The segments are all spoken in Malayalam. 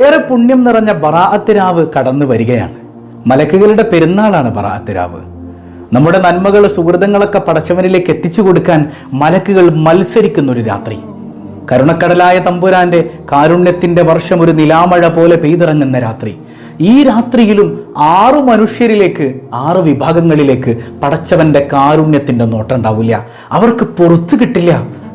ഏറെ പുണ്യം നിറഞ്ഞ ബറാഅത്ത് രാവ് കടന്നു വരികയാണ്. മലക്കുകളുടെ പെരുന്നാളാണ് ബറാഅത്ത് രാവ്. നമ്മുടെ നന്മകൾ സുഹൃതങ്ങളൊക്കെ പടച്ചവനിലേക്ക് എത്തിച്ചു കൊടുക്കാൻ മലക്കുകൾ മത്സരിക്കുന്ന ഒരു രാത്രി. കരുണക്കടലായ തമ്പുരാന്റെ കാരുണ്യത്തിന്റെ വർഷം ഒരു നിലാമഴ പോലെ പെയ്തിറങ്ങുന്ന രാത്രി. ഈ രാത്രിയിലും 6 മനുഷ്യരിലേക്ക് 6 വിഭാഗങ്ങളിലേക്ക് പടച്ചവന്റെ കാരുണ്യത്തിന്റെ നോട്ടം ഉണ്ടാവില്ല. അവർക്ക് പുറത്തു കിട്ടില്ല.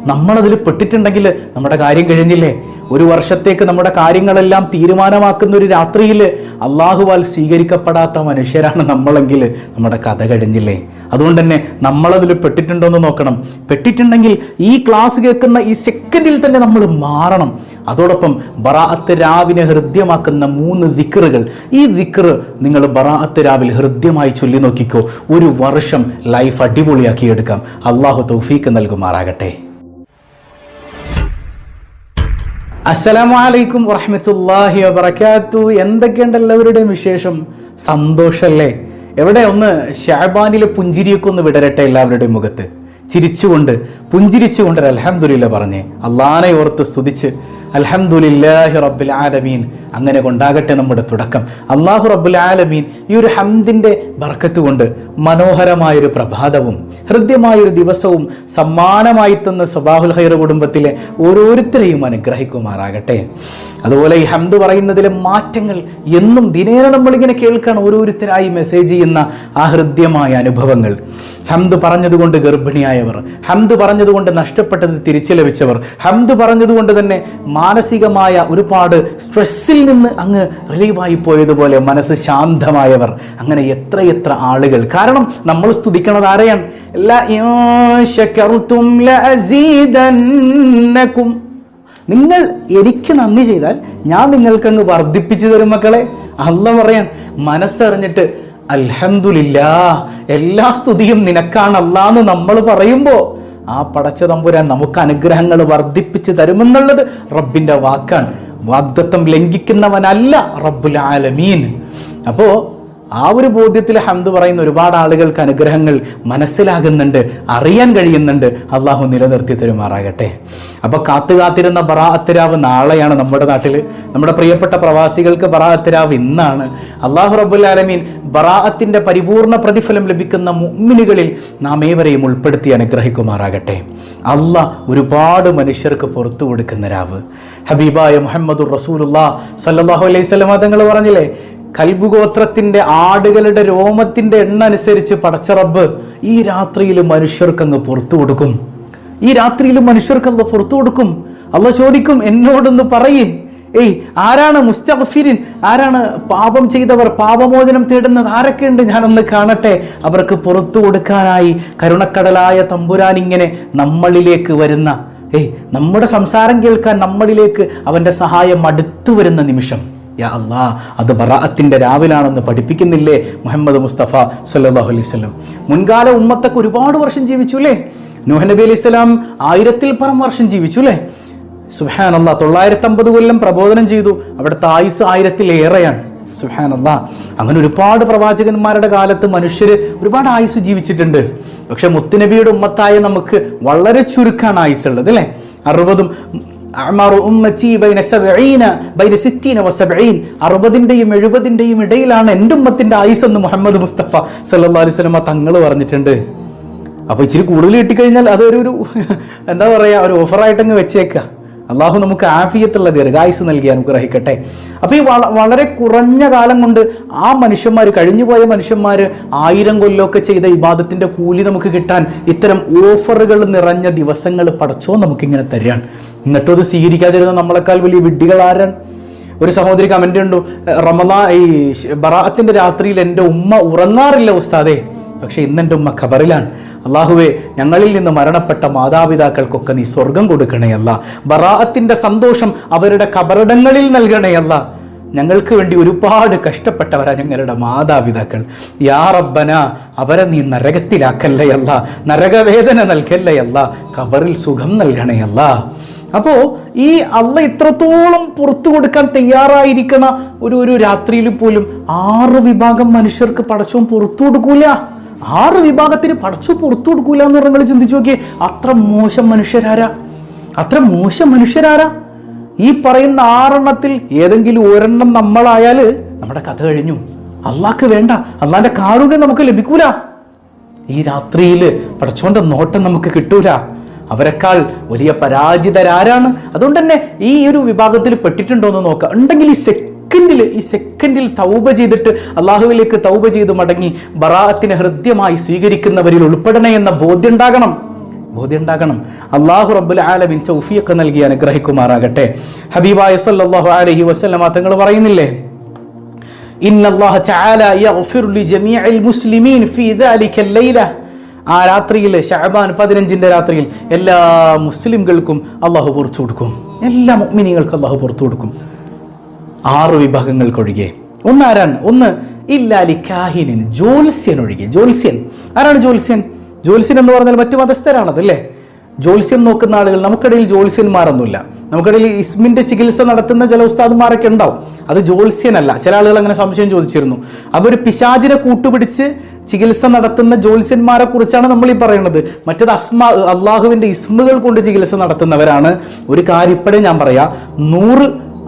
നമ്മളതിൽ പെട്ടിട്ടുണ്ടെങ്കിൽ നമ്മുടെ കാര്യം കഴിഞ്ഞില്ലേ? ഒരു വർഷത്തേക്ക് നമ്മുടെ കാര്യങ്ങളെല്ലാം തീരുമാനമാക്കുന്ന ഒരു രാത്രിയിൽ അള്ളാഹുവാൽ സ്വീകരിക്കപ്പെടാത്ത മനുഷ്യരാണ് നമ്മളെങ്കിൽ നമ്മുടെ കഥ കഴിഞ്ഞില്ലേ? അതുകൊണ്ട് തന്നെ നമ്മളതിൽ പെട്ടിട്ടുണ്ടോ എന്ന് നോക്കണം. പെട്ടിട്ടുണ്ടെങ്കിൽ ഈ ക്ലാസ് കേൾക്കുന്ന ഈ സെക്കൻഡിൽ തന്നെ നമ്മൾ മാറണം. അതോടൊപ്പം ബറാഅത്ത് രാവിനെ ഹൃദ്യമാക്കുന്ന 3 ദിക്റുകൾ. ഈ ദിക്ർ നിങ്ങൾ ബറാഅത്ത് രാവിൽ ഹൃദ്യമായി ചൊല്ലി നോക്കിക്കോ. ഒരു വർഷം ലൈഫ് അടിപൊളിയാക്കി എടുക്കാം. അള്ളാഹു തൗഫീക്ക് നൽകുമാറാകട്ടെ. അസ്സലാമു അലൈക്കും വറഹ്മത്തുള്ളാഹി വബറകാതുഹു. എന്തൊക്കെയുണ്ട് എല്ലാവരുടെയും വിശേഷം? സന്തോഷല്ലേ? എവിടെ ഒന്ന് ശഅബാനിലെ പുഞ്ചിരിയൊക്കെ ഒന്ന് വിടരട്ടെ എല്ലാവരുടെയും മുഖത്ത്. ചിരിച്ചുകൊണ്ട് പുഞ്ചിരിച്ചുകൊണ്ട് അൽഹംദുലില്ലാഹ് പറഞ്ഞേ. അള്ളാനെ ഓർത്ത് സ്തുതിച്ച് അൽഹംദുലില്ലാഹി റബ്ബിൽ ആലമീൻ. അങ്ങനെ കൊണ്ടാകട്ടെ നമ്മുടെ തുടക്കം. അല്ലാഹു റബ്ബുൽ ആലമീൻ ഈ ഒരു ഹംദിന്റെ ബർക്കത്ത് കൊണ്ട് മനോഹരമായൊരു പ്രഭാതവും ഹൃദ്യമായൊരു ദിവസവും സമ്മാനമായി തന്ന സബാഹുൽ ഖൈർ കുടുംബത്തിലെ ഓരോരുത്തരെയും അനുഗ്രഹിക്കുമാറാകട്ടെ. അതുപോലെ ഈ ഹംദ് പറയുന്നതിലെ മാറ്റങ്ങൾ എന്നും ദിനേന നമ്മളിങ്ങനെ കേൾക്കാൻ ഓരോരുത്തരായി മെസ്സേജ് ചെയ്യുന്ന ആ ഹൃദ്യമായ അനുഭവങ്ങൾ. ഹംദ് പറഞ്ഞതുകൊണ്ട് ഗർഭിണിയായവർ, ഹംദ് പറഞ്ഞതുകൊണ്ട് നഷ്ടപ്പെട്ടത് തിരിച്ചു ലഭിച്ചവർ, ഹംദ് പറഞ്ഞതുകൊണ്ട് തന്നെ മാനസികമായ ഒരുപാട് സ്ട്രെസ്സിൽ നിന്ന് അങ്ങ് റിലീവായി പോയതുപോലെ മനസ്സ് ശാന്തമായവർ, അങ്ങനെ എത്രയെത്ര ആളുകൾ. കാരണം നമ്മൾ സ്തുതിക്കണത് ആരെയാണ്? നിങ്ങൾ എനിക്ക് നന്ദി ചെയ്താൽ ഞാൻ നിങ്ങൾക്കങ്ങ് വർദ്ധിപ്പിച്ചു തരും മക്കളെ. അല്ലാഹ് പറയാൻ മനസ്സറിഞ്ഞിട്ട് അൽഹംദുലില്ലാഹ്, എല്ലാ സ്തുതിയും നിനക്കാണ് അല്ലാഹ് നമ്മൾ പറയുമ്പോൾ ആ പടച്ച തമ്പുരാൻ നമുക്ക് അനുഗ്രഹങ്ങൾ വർദ്ധിപ്പിച്ച് തരുമെന്നുള്ളത് റബ്ബിന്റെ വാക്കാണ്. വാഗ്ദത്തം ലംഘിക്കുന്നവനല്ല റബ്ബുൽ ആലമീൻ. അപ്പോ ആ ഒരു ബോധ്യത്തിൽ ഹംദ് പറയുന്ന ഒരുപാട് ആളുകൾക്ക് അനുഗ്രഹങ്ങൾ മനസ്സിലാകുന്നുണ്ട്, അറിയാൻ കഴിയുന്നുണ്ട്. അള്ളാഹു നിലനിർത്തി തരുമാറാകട്ടെ. അപ്പൊ കാത്തിരുന്ന ബറാഅത്ത് രാവ് നാളെയാണ് നമ്മുടെ നാട്ടിൽ. നമ്മുടെ പ്രിയപ്പെട്ട പ്രവാസികൾക്ക് ബറാഅത്ത് രാവ് ഇന്നാണ്. അള്ളാഹു റബ്ബുൽ ആലമീൻ ബറാഅത്തിന്റെ പരിപൂർണ പ്രതിഫലം ലഭിക്കുന്ന മുഅ്മിനുകളിൽ നാം ഏവരെയും ഉൾപ്പെടുത്തി അനുഗ്രഹിക്കുമാറാകട്ടെ. അള്ളാഹ് ഒരുപാട് മനുഷ്യർക്ക് പുറത്തു കൊടുക്കുന്ന രാവ്. ഹബീബായ മുഹമ്മദുർ റസൂലുള്ളാഹി സ്വല്ലല്ലാഹു അലൈഹി വസല്ലം തങ്ങൾ പറഞ്ഞില്ലേ, കൽബ് ഗോത്രത്തിന്റെ ആടുകളുടെ രോമത്തിന്റെ എണ്ണ അനുസരിച്ച് പടച്ച റബ്ബ് ഈ രാത്രിയിൽ മനുഷ്യർക്കങ്ങ് പുറത്തു കൊടുക്കും. ഈ രാത്രിയിൽ മനുഷ്യർക്കങ്ങ് പുറത്തു കൊടുക്കും. അള്ളാഹ് ചോദിക്കും, എന്നോടൊന്ന് പറയേ, ആരാണ് മുസ്തഗ്ഫിരിൻ? ആരാണ് പാപം ചെയ്തവർ, പാപമോചനം തേടുന്നത് ആരൊക്കെയുണ്ട്? ഞാനൊന്ന് കാണട്ടെ. അവർക്ക് പുറത്തു കൊടുക്കാനായി കരുണക്കടലായ തമ്പുരാൻ ഇങ്ങനെ നമ്മളിലേക്ക് വരുന്ന, നമ്മുടെ സംസാരം കേൾക്കാൻ നമ്മളിലേക്ക് അവന്റെ സഹായം അടുത്തു വരുന്ന നിമിഷം, യാ അല്ലാ, അത് ബറാഅത്തിന്റെ രാവിലാണെന്ന് പഠിപ്പിക്കുന്നില്ലേ മുഹമ്മദ് മുസ്തഫ സല്ലല്ലാഹു അലൈഹി വസല്ലം? മുൻകാല ഉമ്മത്തൊക്കെ ഒരുപാട് വർഷം ജീവിച്ചു അല്ലേ? നൂഹ് നബി അലൈഹി സ്വലാം 1000-ൽ പരം വർഷം ജീവിച്ചു അല്ലേ? സുബ്ഹാനല്ലാഹ്, 950 കൊല്ലം പ്രബോധനം ചെയ്തു. അവിടുത്തെ ആയുസ് 1000-ലേറെയാണ്. സുബ്ഹാനല്ലാഹ്. അങ്ങനെ ഒരുപാട് പ്രവാചകന്മാരുടെ കാലത്ത് മനുഷ്യര് ഒരുപാട് ആയുസ് ജീവിച്ചിട്ടുണ്ട്. പക്ഷെ മുത്തുനബിയുടെ ഉമ്മത്തായ നമുക്ക് വളരെ ചുരുക്കാണ് ആയുസ് ഉള്ളത് അല്ലേ? 60-ഉം 60-ന്റെയും 70-ന്റെയും ഇടയിലാണ് എൻ്റെ ഉമ്മത്തിന്റെ ആയുസ് എന്ന് മുഹമ്മദ് മുസ്തഫ സല്ലല്ലാഹു അലൈഹി വസല്ലം തങ്ങൾ പറഞ്ഞിട്ടുണ്ട്. അപ്പൊ ഇച്ചിരി കൂടുതൽ കിട്ടിക്കഴിഞ്ഞാൽ അതൊരു എന്താ പറയാ, ഒരു ഓഫറായിട്ടങ്ങ് വെച്ചേക്കുക. അള്ളാഹു നമുക്ക് ആഫിയത്തുള്ള ദീർഘായുസ് നൽകി അനുഗ്രഹിക്കട്ടെ. അപ്പൊ ഈ വളരെ കുറഞ്ഞ കാലം കൊണ്ട് ആ മനുഷ്യന്മാർ, കഴിഞ്ഞുപോയ മനുഷ്യന്മാർ 1000 കൊല്ലമൊക്കെ ചെയ്ത ഇബാദത്തിന്റെ കൂലി നമുക്ക് കിട്ടാൻ ഇത്തരം ഓഫറുകൾ നിറഞ്ഞ ദിവസങ്ങൾ പടച്ചോ നമുക്കിങ്ങനെ തരികയാണ്. എന്നിട്ടും അത് സ്വീകരിക്കാതിരുന്ന നമ്മളെക്കാൾ വലിയ വിഡ്ഢികൾ ആരാണ്? ഒരു സഹോദരി കമന്റ് ഉണ്ടു, ഈ ബറാഅത്തിന്റെ രാത്രിയിൽ എൻ്റെ ഉമ്മ ഉറങ്ങാറില്ല ഉസ്താദേ, പക്ഷെ ഇന്ന് എൻ്റെ ഉമ്മ ഖബറിലാണ്. അള്ളാഹുവേ, ഞങ്ങളിൽ നിന്ന് മരണപ്പെട്ട മാതാപിതാക്കൾക്കൊക്കെ നീ സ്വർഗം കൊടുക്കണേ അല്ല. ബറാഅത്തിന്റെ സന്തോഷം അവരുടെ ഖബറിടങ്ങളിൽ നൽകണേ അല്ല. ഞങ്ങൾക്ക് വേണ്ടി ഒരുപാട് കഷ്ടപ്പെട്ടവരാ ഞങ്ങളുടെ മാതാപിതാക്കൾ. യാ റബ്ബന, അവരെ നീ നരകത്തിലാക്കല്ലേ അല്ല, നരകവേദന നൽകല്ലേ അല്ല, ഖബറിൽ സുഖം നൽകണേ അല്ല. അപ്പോ ഈ അള്ളാഹ് ഇത്രത്തോളം പുറത്തു കൊടുക്കാൻ തയ്യാറായിരിക്കണ ഒരു രാത്രിയിൽ പോലും 6 വിഭാഗം മനുഷ്യർക്ക് പടച്ചോൻ പുറത്തു കൊടുക്കൂല. 6 വിഭാഗത്തിന് പടച്ചു പുറത്തു കൊടുക്കൂല എന്ന് പറഞ്ഞാൽ ചിന്തിച്ചു നോക്കിയേ. അത്ര മോശം മനുഷ്യരാരാ? ഈ പറയുന്ന 6 ഏതെങ്കിലും ഒരെണ്ണം നമ്മളായാൽ നമ്മുടെ കഥ കഴിഞ്ഞു. അള്ളാഹ്ക്ക് വേണ്ട, അള്ളാഹിന്റെ കാരുണ്യം നമുക്ക് ലഭിക്കൂല. ഈ രാത്രിയിൽ പടച്ചോന്റെ നോട്ടം നമുക്ക് കിട്ടൂല. അവരെക്കാൾ വലിയ പരാജിതരാരാണ്? അതുകൊണ്ട് തന്നെ ഈ ഒരു വിഭാഗത്തിൽ പെട്ടിട്ടുണ്ടോ എന്ന് നോക്കുക. ഉണ്ടെങ്കിൽ ഈ സെക്കൻഡിൽ തൗബ ചെയ്തിട്ട് അള്ളാഹുവിലേക്ക് തൗബ ചെയ്ത് മടങ്ങി ബറാഅത്തിനെ ഹൃദ്യമായി സ്വീകരിക്കുന്നവരിൽ ഉൾപ്പെടണേ എന്ന ബോധ്യം ഉണ്ടാകണം. അല്ലാഹു റബ്ബുൽ ആലമീൻ തൗഫീഖ് നൽകി അനുഗ്രഹിക്കുമാറാകട്ടെ. ഹബീബായ സല്ലല്ലാഹു അലൈഹി വസല്ലമ തങ്ങൾ പറയുന്നില്ലേ, ഇന്നല്ലാഹ തആല യഗ്ഫിറു ലിജമീഇൽ മുസ്ലിമീൻ ഫീ ദാലിക ലൈല. ആ രാത്രിയിൽ, ശഅബാൻ 15 രാത്രിയിൽ എല്ലാ മുസ്ലിംകൾക്കും അള്ളാഹു പുറത്തു കൊടുക്കും. എല്ലാ മുഅ്മിനീങ്ങൾക്കും അള്ളാഹു പുറത്തു കൊടുക്കും. 6 വിഭാഗങ്ങൾക്കൊഴികെ. ഒന്ന് ഇല്ലാ ലികാഹിനിൻ, ജ്യോത്സ്യൻ ഒഴികെ. ജ്യോത്സ്യൻ ആരാണ്? ജ്യോത്സ്യൻ എന്ന് പറഞ്ഞാൽ മറ്റു മതസ്ഥരാണതല്ലേ. ജ്യോത്സ്യം നോക്കുന്ന ആളുകൾ, നമുക്കിടയിൽ ജ്യോത്സ്യന്മാരൊന്നുമില്ല. നമുക്കിടയിൽ ഇസ്മിന്റെ ചികിത്സ നടത്തുന്ന ചില ഉസ്താദുമാരൊക്കെ ഉണ്ടാവും. അത് ജ്യോത്സ്യനല്ല. ചില ആളുകൾ അങ്ങനെ സംശയം ചോദിച്ചിരുന്നു. അവർ പിശാചിനെ കൂട്ടുപിടിച്ച് ചികിത്സ നടത്തുന്ന ജ്യോത്സ്യന്മാരെ കുറിച്ചാണ് നമ്മൾ ഈ പറയുന്നത്. മറ്റേത് അള്ളാഹുവിന്റെ ഇസ്മുകൾ കൊണ്ട് ചികിത്സ നടത്തുന്നവരാണ്. ഒരു കാര്യം ഇപ്പോഴേ ഞാൻ പറയാം, 100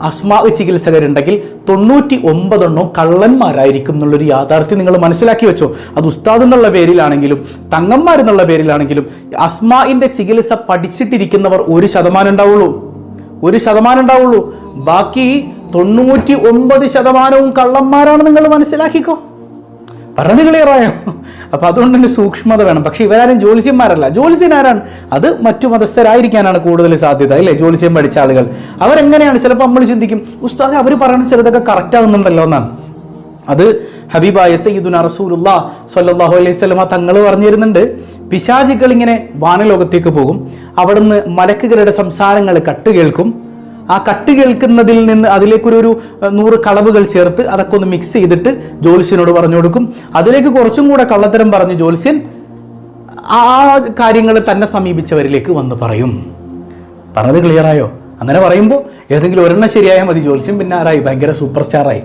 അസ്മാ ചികിത്സകരുണ്ടെങ്കിൽ 99 കള്ളന്മാരായിരിക്കും എന്നുള്ളൊരു യാഥാർത്ഥ്യം നിങ്ങൾ മനസ്സിലാക്കി വെച്ചോ. അത് ഉസ്താദ് എന്നുള്ള പേരിലാണെങ്കിലും തങ്ങന്മാരെന്നുള്ള പേരിലാണെങ്കിലും അസ്മാഇന്റെ ചികിത്സ പഠിച്ചിട്ടിരിക്കുന്നവർ 1% ഉണ്ടാവുള്ളൂ. ബാക്കി 99% കള്ളന്മാരാണ്. നിങ്ങൾ മനസ്സിലാക്കിക്കോ. പറഞ്ഞു ക്ലിയറായോ? അപ്പൊ അതുകൊണ്ട് തന്നെ സൂക്ഷ്മത വേണം. പക്ഷെ ഇവരാരും ജ്യോത്സ്യന്മാരല്ല. ജ്യോത്സ്യനാരാണ്? അത് മറ്റു മതസ്ഥരായിരിക്കാനാണ് കൂടുതൽ സാധ്യത, അല്ലേ? ജ്യോത്സ്യം പഠിച്ച ആളുകൾ അവരെങ്ങനെയാണ്? ചിലപ്പോൾ നമ്മൾ ചിന്തിക്കും, ഉസ്താദ് അവർ പറയുന്ന ചിലതൊക്കെ കറക്റ്റ് ആകുന്നുണ്ടല്ലോ എന്നാണ്. അത് ഹബീബായ സയ്യിദുനാ റസൂലുള്ളാഹി സ്വല്ലല്ലാഹു അലൈഹി വസല്ലമ തങ്ങൾ പറഞ്ഞു തരുന്നുണ്ട്. പിശാചികൾ ഇങ്ങനെ വാനലോകത്തേക്ക് പോകും. അവിടുന്ന് മലക്കുകളുടെ സംസാരങ്ങൾ കട്ടുകേൾക്കും. ആ കട്ട് കേൾക്കുന്നതിൽ നിന്ന് അതിലേക്കൊരു 100 കളവുകൾ ചേർത്ത് അതൊക്കെ ഒന്ന് മിക്സ് ചെയ്തിട്ട് ജ്യോത്സ്യനോട് പറഞ്ഞു കൊടുക്കും. അതിലേക്ക് കുറച്ചും കൂടെ കള്ളത്തരം പറഞ്ഞ് ജ്യോത്സ്യൻ ആ കാര്യങ്ങൾ തന്നെ സമീപിച്ചവരിലേക്ക് വന്ന് പറയും. പറഞ്ഞത് ക്ലിയറായോ? അങ്ങനെ പറയുമ്പോൾ ഏതെങ്കിലും ഒരെണ്ണം ശരിയായാൽ മതി, ജ്യോത്സ്യം പിന്നെ ആരായി? ഭയങ്കര സൂപ്പർ സ്റ്റാറായി.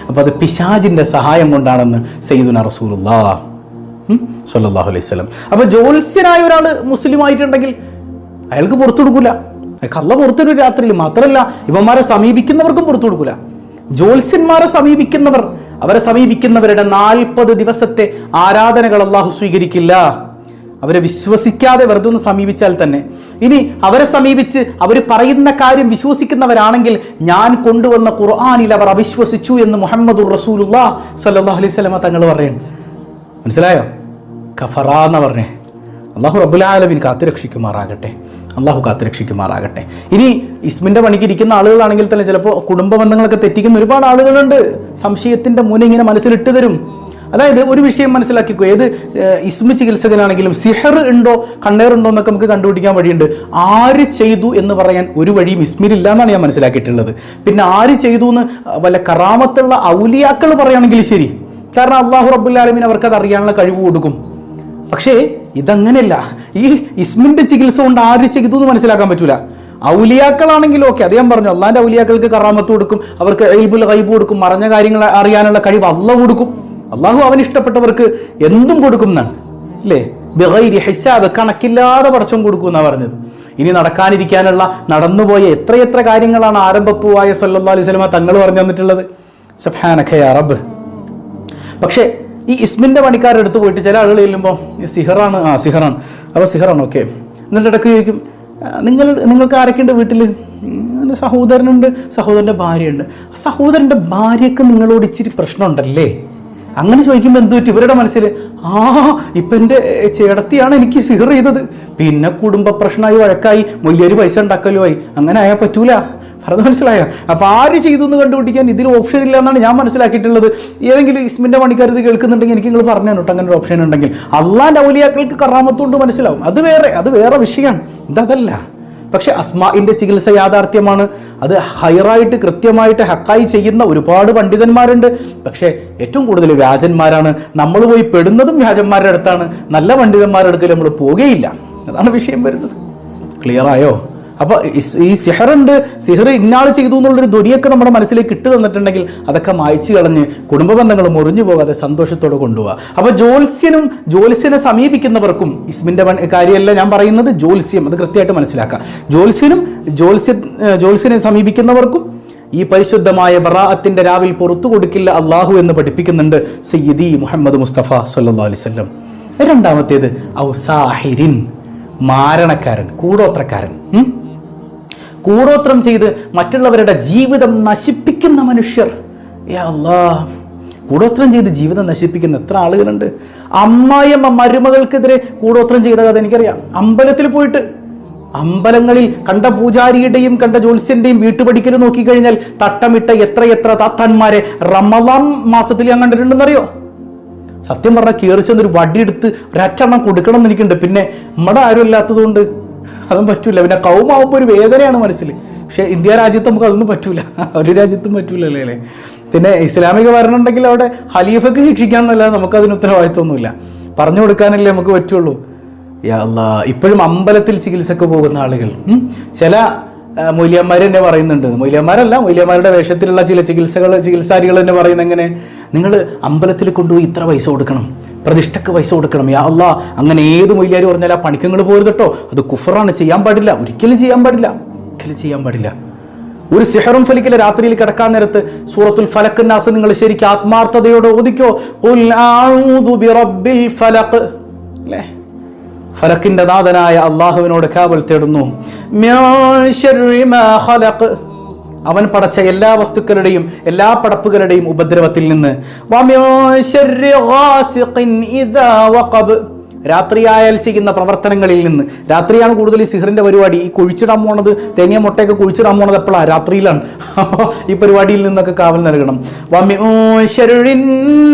അപ്പൊ അത് പിശാചിന്റെ സഹായം കൊണ്ടാണെന്ന് സയ്യിദുനാ റസൂലുള്ളാഹി സ്വല്ലല്ലാഹു അലൈഹി വസല്ലം. അപ്പൊ ജ്യോത്സ്യനായ ഒരാൾ മുസ്ലിം ആയിട്ടുണ്ടെങ്കിൽ അയാൾക്ക് പുറത്തു കൊടുക്കൂല. കള്ള പുറത്തൊരു രാത്രിയിൽ മാത്രമല്ല, ഇവന്മാരെ സമീപിക്കുന്നവർക്കും പുറത്തു കൊടുക്കൂല. ജ്യോത്സ്യന്മാരെ അവരെ സമീപിക്കുന്നവരുടെ 40 ദിവസത്തെ ആരാധനകൾ അള്ളാഹു സ്വീകരിക്കില്ല. അവരെ വിശ്വസിക്കാതെ വെറുതെ ഒന്ന് സമീപിച്ചാൽ തന്നെ. ഇനി അവരെ സമീപിച്ച് അവർ പറയുന്ന കാര്യം വിശ്വസിക്കുന്നവരാണെങ്കിൽ ഞാൻ കൊണ്ടുവന്ന ഖുർആനിൽ അവർ അവിശ്വസിച്ചു എന്ന് മുഹമ്മദുർ റസൂലുള്ളാഹി സ്വല്ലല്ലാഹു അലൈഹി വസല്ലം തങ്ങൾ പറയുന്നു. മനസ്സിലായോ? കഫറ എന്ന് പറഞ്ഞേ. അള്ളാഹു റബ്ബുൽ ആലമീൻ കാത്തുരക്ഷിക്കുമാറാകട്ടെ. ഇനി ഇസ്മിന്റെ പണിക്ക് ഇരിക്കുന്ന ആളുകളാണെങ്കിൽ തന്നെ ചിലപ്പോൾ കുടുംബ ബന്ധങ്ങളൊക്കെ തെറ്റിക്കുന്ന ഒരുപാട് ആളുകളുണ്ട്. സംശയത്തിന്റെ മുന ഇങ്ങനെ മനസ്സിലിട്ട് തരും. അതായത് ഒരു വിഷയം മനസ്സിലാക്കിക്കോ, ഏത് ഇസ്മ ചികിത്സകനാണെങ്കിലും സിഹർ ഉണ്ടോ കണ്ണേറുണ്ടോ എന്നൊക്കെ നമുക്ക് കണ്ടുപിടിക്കാൻ വഴിയുണ്ട്. ആര് ചെയ്തു എന്ന് പറയാൻ ഒരു വഴിയും ഇസ്മിലില്ല എന്നാണ് ഞാൻ മനസ്സിലാക്കിയിട്ടുള്ളത്. പിന്നെ ആര് ചെയ്തു എന്ന് വല്ല കറാമത്തുള്ള ഔലിയാക്കൾ പറയുകയാണെങ്കിൽ ശരി, കാരണം അള്ളാഹു റബ്ബുൽ ആലമീൻ അവർക്കത് അറിയാനുള്ള കഴിവ് കൊടുക്കും. പക്ഷേ ഇതങ്ങനെയല്ല. ഈ ഇസ്മിന്റെ ചികിത്സ കൊണ്ട് ആര് ചെയ്തു എന്ന് മനസ്സിലാക്കാൻ പറ്റൂല. ഔലിയാക്കളാണെങ്കിലും ഓക്കെ, അത് ഞാൻ പറഞ്ഞു, അള്ളാഹിന്റെ ഔലിയാക്കൾക്ക് കറാമത്ത് കൊടുക്കും, അവർക്ക് ഇൽമുൽ ഗൈബ് കൊടുക്കും, മറഞ്ഞ കാര്യങ്ങൾ അറിയാനുള്ള കഴിവ് അള്ളാഹു കൊടുക്കും. അള്ളാഹു അവന് ഇഷ്ടപ്പെട്ടവർക്ക് എന്തും കൊടുക്കും എന്നാണ്, അല്ലേ? ബിഗൈരി ഹിസാബ്, കണക്കില്ലാതെ പടച്ചോൻ കൊടുക്കും എന്നാണ് പറഞ്ഞത്. ഇനി നടക്കാനിരിക്കാനുള്ള നടന്നുപോയ എത്രയെത്ര കാര്യങ്ങളാണ് ആരംഭപ്പൂവായ സല്ലല്ലാഹു അലൈഹി വസല്ലം തങ്ങൾ പറഞ്ഞു തന്നിട്ടുള്ളത്. സുബ്ഹാനക യാ റബ്ബ്. പക്ഷേ ഈ ഇസ്മിന്റെ പണിക്കാരുടെ അടുത്ത് പോയിട്ട് ചില ആളുകൾ ചെല്ലുമ്പോൾ സിഹറാണ്, അപ്പോൾ സിഹറാണ് ഓക്കെ. എന്നിട്ട് ഇടയ്ക്ക് ചോദിക്കും, നിങ്ങൾക്ക് ആരൊക്കെയുണ്ട് വീട്ടിൽ? സഹോദരനുണ്ട്, സഹോദരൻ്റെ ഭാര്യയുണ്ട്. സഹോദരൻ്റെ ഭാര്യയ്ക്ക് നിങ്ങളോട് ഇച്ചിരി പ്രശ്നമുണ്ടല്ലേ? അങ്ങനെ ചോദിക്കുമ്പോൾ എന്ത് പറ്റും? ഇവരുടെ മനസ്സിൽ ഇപ്പം എൻ്റെ ചേടത്തിയാണ് എനിക്ക് സിഹർ ചെയ്തത്, പിന്നെ കുടുംബ പ്രശ്നമായി, വഴക്കായി, വലിയൊരു പൈസ ഉണ്ടാക്കലോ ആയി. അങ്ങനെ ആയാൽ പറ്റൂല. അത് മനസ്സിലായോ? അപ്പൊ ആര് ചെയ്തു എന്ന് കണ്ടുപിടിക്കാൻ ഇതിൽ ഓപ്ഷൻ ഇല്ല എന്നാണ് ഞാൻ മനസ്സിലാക്കിയിട്ടുള്ളത്. ഏതെങ്കിലും ഇസ്മിന്റെ പണിക്കാർ ഇത് കേൾക്കുന്നുണ്ടെങ്കിൽ എനിക്ക് നിങ്ങൾ പറഞ്ഞു കേട്ടോ, അങ്ങനെ ഒരു ഓപ്ഷൻ ഉണ്ടെങ്കിൽ. അള്ളാന്റെ ഔലിയാക്കൾക്ക് കറാമത്തുകൊണ്ട് മനസ്സിലാവും, അത് വേറെ വിഷയമാണ്, ഇതല്ല. പക്ഷെ അസ്മാഇന്റെ ചികിത്സ യാഥാർത്ഥ്യമാണ്. അത് ഹൈറായിട്ട് കൃത്യമായിട്ട് ഹക്കായി ചെയ്യുന്ന ഒരുപാട് പണ്ഡിതന്മാരുണ്ട്. പക്ഷേ ഏറ്റവും കൂടുതൽ വ്യാജന്മാരാണ്. നമ്മൾ പോയി പെടുന്നതും വ്യാജന്മാരുടെ അടുത്താണ്. നല്ല പണ്ഡിതന്മാരുടെ അടുക്കൽ നമ്മൾ പോവുകയില്ല. അതാണ് വിഷയം വരുന്നത്. ക്ലിയർ ആയോ? അപ്പോൾ ഈ സിഹറുണ്ട്, സിഹർ ഇന്നാൾ ചെയ്തു എന്നുള്ളൊരു ധ്വനിയൊക്കെ നമ്മുടെ മനസ്സിലേക്ക് ഇട്ട് തന്നിട്ടുണ്ടെങ്കിൽ അതൊക്കെ മായ്ച്ചു കളഞ്ഞ് കുടുംബ ബന്ധങ്ങൾ മുറിഞ്ഞു പോകാതെ സന്തോഷത്തോടെ കൊണ്ടുപോകുക. അപ്പോൾ ജ്യോത്സ്യനെ സമീപിക്കുന്നവർക്കും, ഇസ്മിൻ്റെ കാര്യമല്ല ഞാൻ പറയുന്നത്, ജ്യോത്സ്യം, അത് കൃത്യമായിട്ട് മനസ്സിലാക്കുക. ജ്യോത്സ്യനെ സമീപിക്കുന്നവർക്കും ഈ പരിശുദ്ധമായ ബറാഅത്തിന്റെ രാവിൽ പുറത്തു കൊടുക്കില്ല അള്ളാഹു എന്ന് പഠിപ്പിക്കുന്നുണ്ട് സയ്യിദി മുഹമ്മദ് മുസ്തഫ സല്ലല്ലാഹു അലൈഹി വസല്ലം. രണ്ടാമത്തേത് ഔസാഹിരിൻ, മാരണക്കാരൻ, കൂടോത്രക്കാരൻ. കൂടോത്രം ചെയ്ത് മറ്റുള്ളവരുടെ ജീവിതം നശിപ്പിക്കുന്ന മനുഷ്യർ. യാ അല്ലാഹ്, കൂടോത്രം ചെയ്ത് ജീവിതം നശിപ്പിക്കുന്ന എത്ര ആളുകളുണ്ട്. അമ്മായിയമ്മ മരുമകൾക്കെതിരെ കൂടോത്രം ചെയ്ത കഥ എനിക്കറിയാം. അമ്പലത്തിൽ പോയിട്ട്, അമ്പലങ്ങളിൽ കണ്ട പൂജാരിയുടെയും കണ്ട ജ്യോത്സ്യന്റെയും വീട്ടുപടിക്കൽ നോക്കിക്കഴിഞ്ഞാൽ തട്ടമിട്ട എത്ര താത്താന്മാരെ റമളാൻ മാസത്തിൽ ഞാൻ കണ്ടിട്ടുണ്ടെന്നറിയോ? സത്യം പറഞ്ഞാൽ കീറിച്ചെന്നൊരു വടിയെടുത്ത് ഒരറ്റെണ്ണം കൊടുക്കണം എന്ന് എനിക്കുണ്ട്. പിന്നെ നമ്മുടെ ആരും ഇല്ലാത്തതുകൊണ്ട് അതും പറ്റൂല. പിന്നെ കൗമാവുമ്പോൾ ഒരു വേദനയാണ് മനസ്സിൽ. പക്ഷെ ഇന്ത്യ രാജ്യത്ത് നമുക്ക് അതൊന്നും പറ്റൂല, ഒരു രാജ്യത്തും പറ്റൂലല്ലേ അല്ലേ. പിന്നെ ഇസ്ലാമിക ഭരണം ഉണ്ടെങ്കിൽ അവിടെ ഖലീഫക്ക് ശിക്ഷിക്കാമെന്നല്ലാതെ നമുക്കതിന് ഉത്തരവാദിത്വമൊന്നുമില്ല, പറഞ്ഞു കൊടുക്കാനല്ലേ നമുക്ക് പറ്റുള്ളൂ. യാ അല്ലാഹ്, ഇപ്പോഴും അമ്പലത്തിൽ ചികിത്സക്ക് പോകുന്ന ആളുകൾ, ചില മൊയ്ലിയന്മാർ തന്നെ പറയുന്നുണ്ട്, മൊയ്ലിയന്മാരുടെ വേഷത്തിലുള്ള ചില ചികിത്സാരികൾ തന്നെ പറയുന്നത് എങ്ങനെ, നിങ്ങൾ അമ്പലത്തിൽ കൊണ്ടുപോയി ഇത്ര പൈസ കൊടുക്കണം, പ്രതിഷ്ഠക്ക് പൈസ കൊടുക്കണം. യാ അല്ലാഹ്, അങ്ങനെ ഏത് മൊയ്ലിയാർ പറഞ്ഞാൽ ആ പണിക്കങ്ങൾ പോരുത് കേട്ടോ, അത് കുഫറാണ്, ചെയ്യാൻ പാടില്ല, ഒരിക്കലും ചെയ്യാൻ പാടില്ല. ഒരു സിഹറും ഫലിക്കില്ല. രാത്രിയിൽ കിടക്കാൻ നേരത്ത് സൂറത്തുൽ ഫലഖ് നാസ് നിങ്ങൾ ശരിക്കും ആത്മാർത്ഥതയോടെ ഓദിക്കോ. ഖുൽ അഊദു ബിറബ്ബിൽ ഫലഖ്, അല്ലേ, ഫലക്കിന്റെ നാഥനായ അള്ളാഹുവിനോട് കാവൽ തേടുന്നു. മിൻ ശർരി മാ ഖലഖ്, അവൻ പടച്ച എല്ലാ വസ്തുക്കളുടെയും എല്ലാ പടപ്പുകളുടെയും ഉപദ്രവത്തിൽ നിന്ന്. വമിൻ ശർരി ഗാസിഖിൻ ഇദാ വഖബ്, രാത്രിയായാൽ ചെയ്യുന്ന പ്രവർത്തനങ്ങളിൽ നിന്ന്. രാത്രിയാണ് കൂടുതൽ ഈ സിഹറിന്റെ പരിപാടി. ഈ കുഴിച്ചിടാൻ പോണത്, തേങ്ങ മുട്ടയൊക്കെ കുഴിച്ചിടാൻ പോണത് എപ്പോഴാണ്? രാത്രിയിലാണ്. ഈ പരിപാടിയിൽ നിന്നൊക്കെ കാവൽ നൽകണം. വമിൻ ശർരി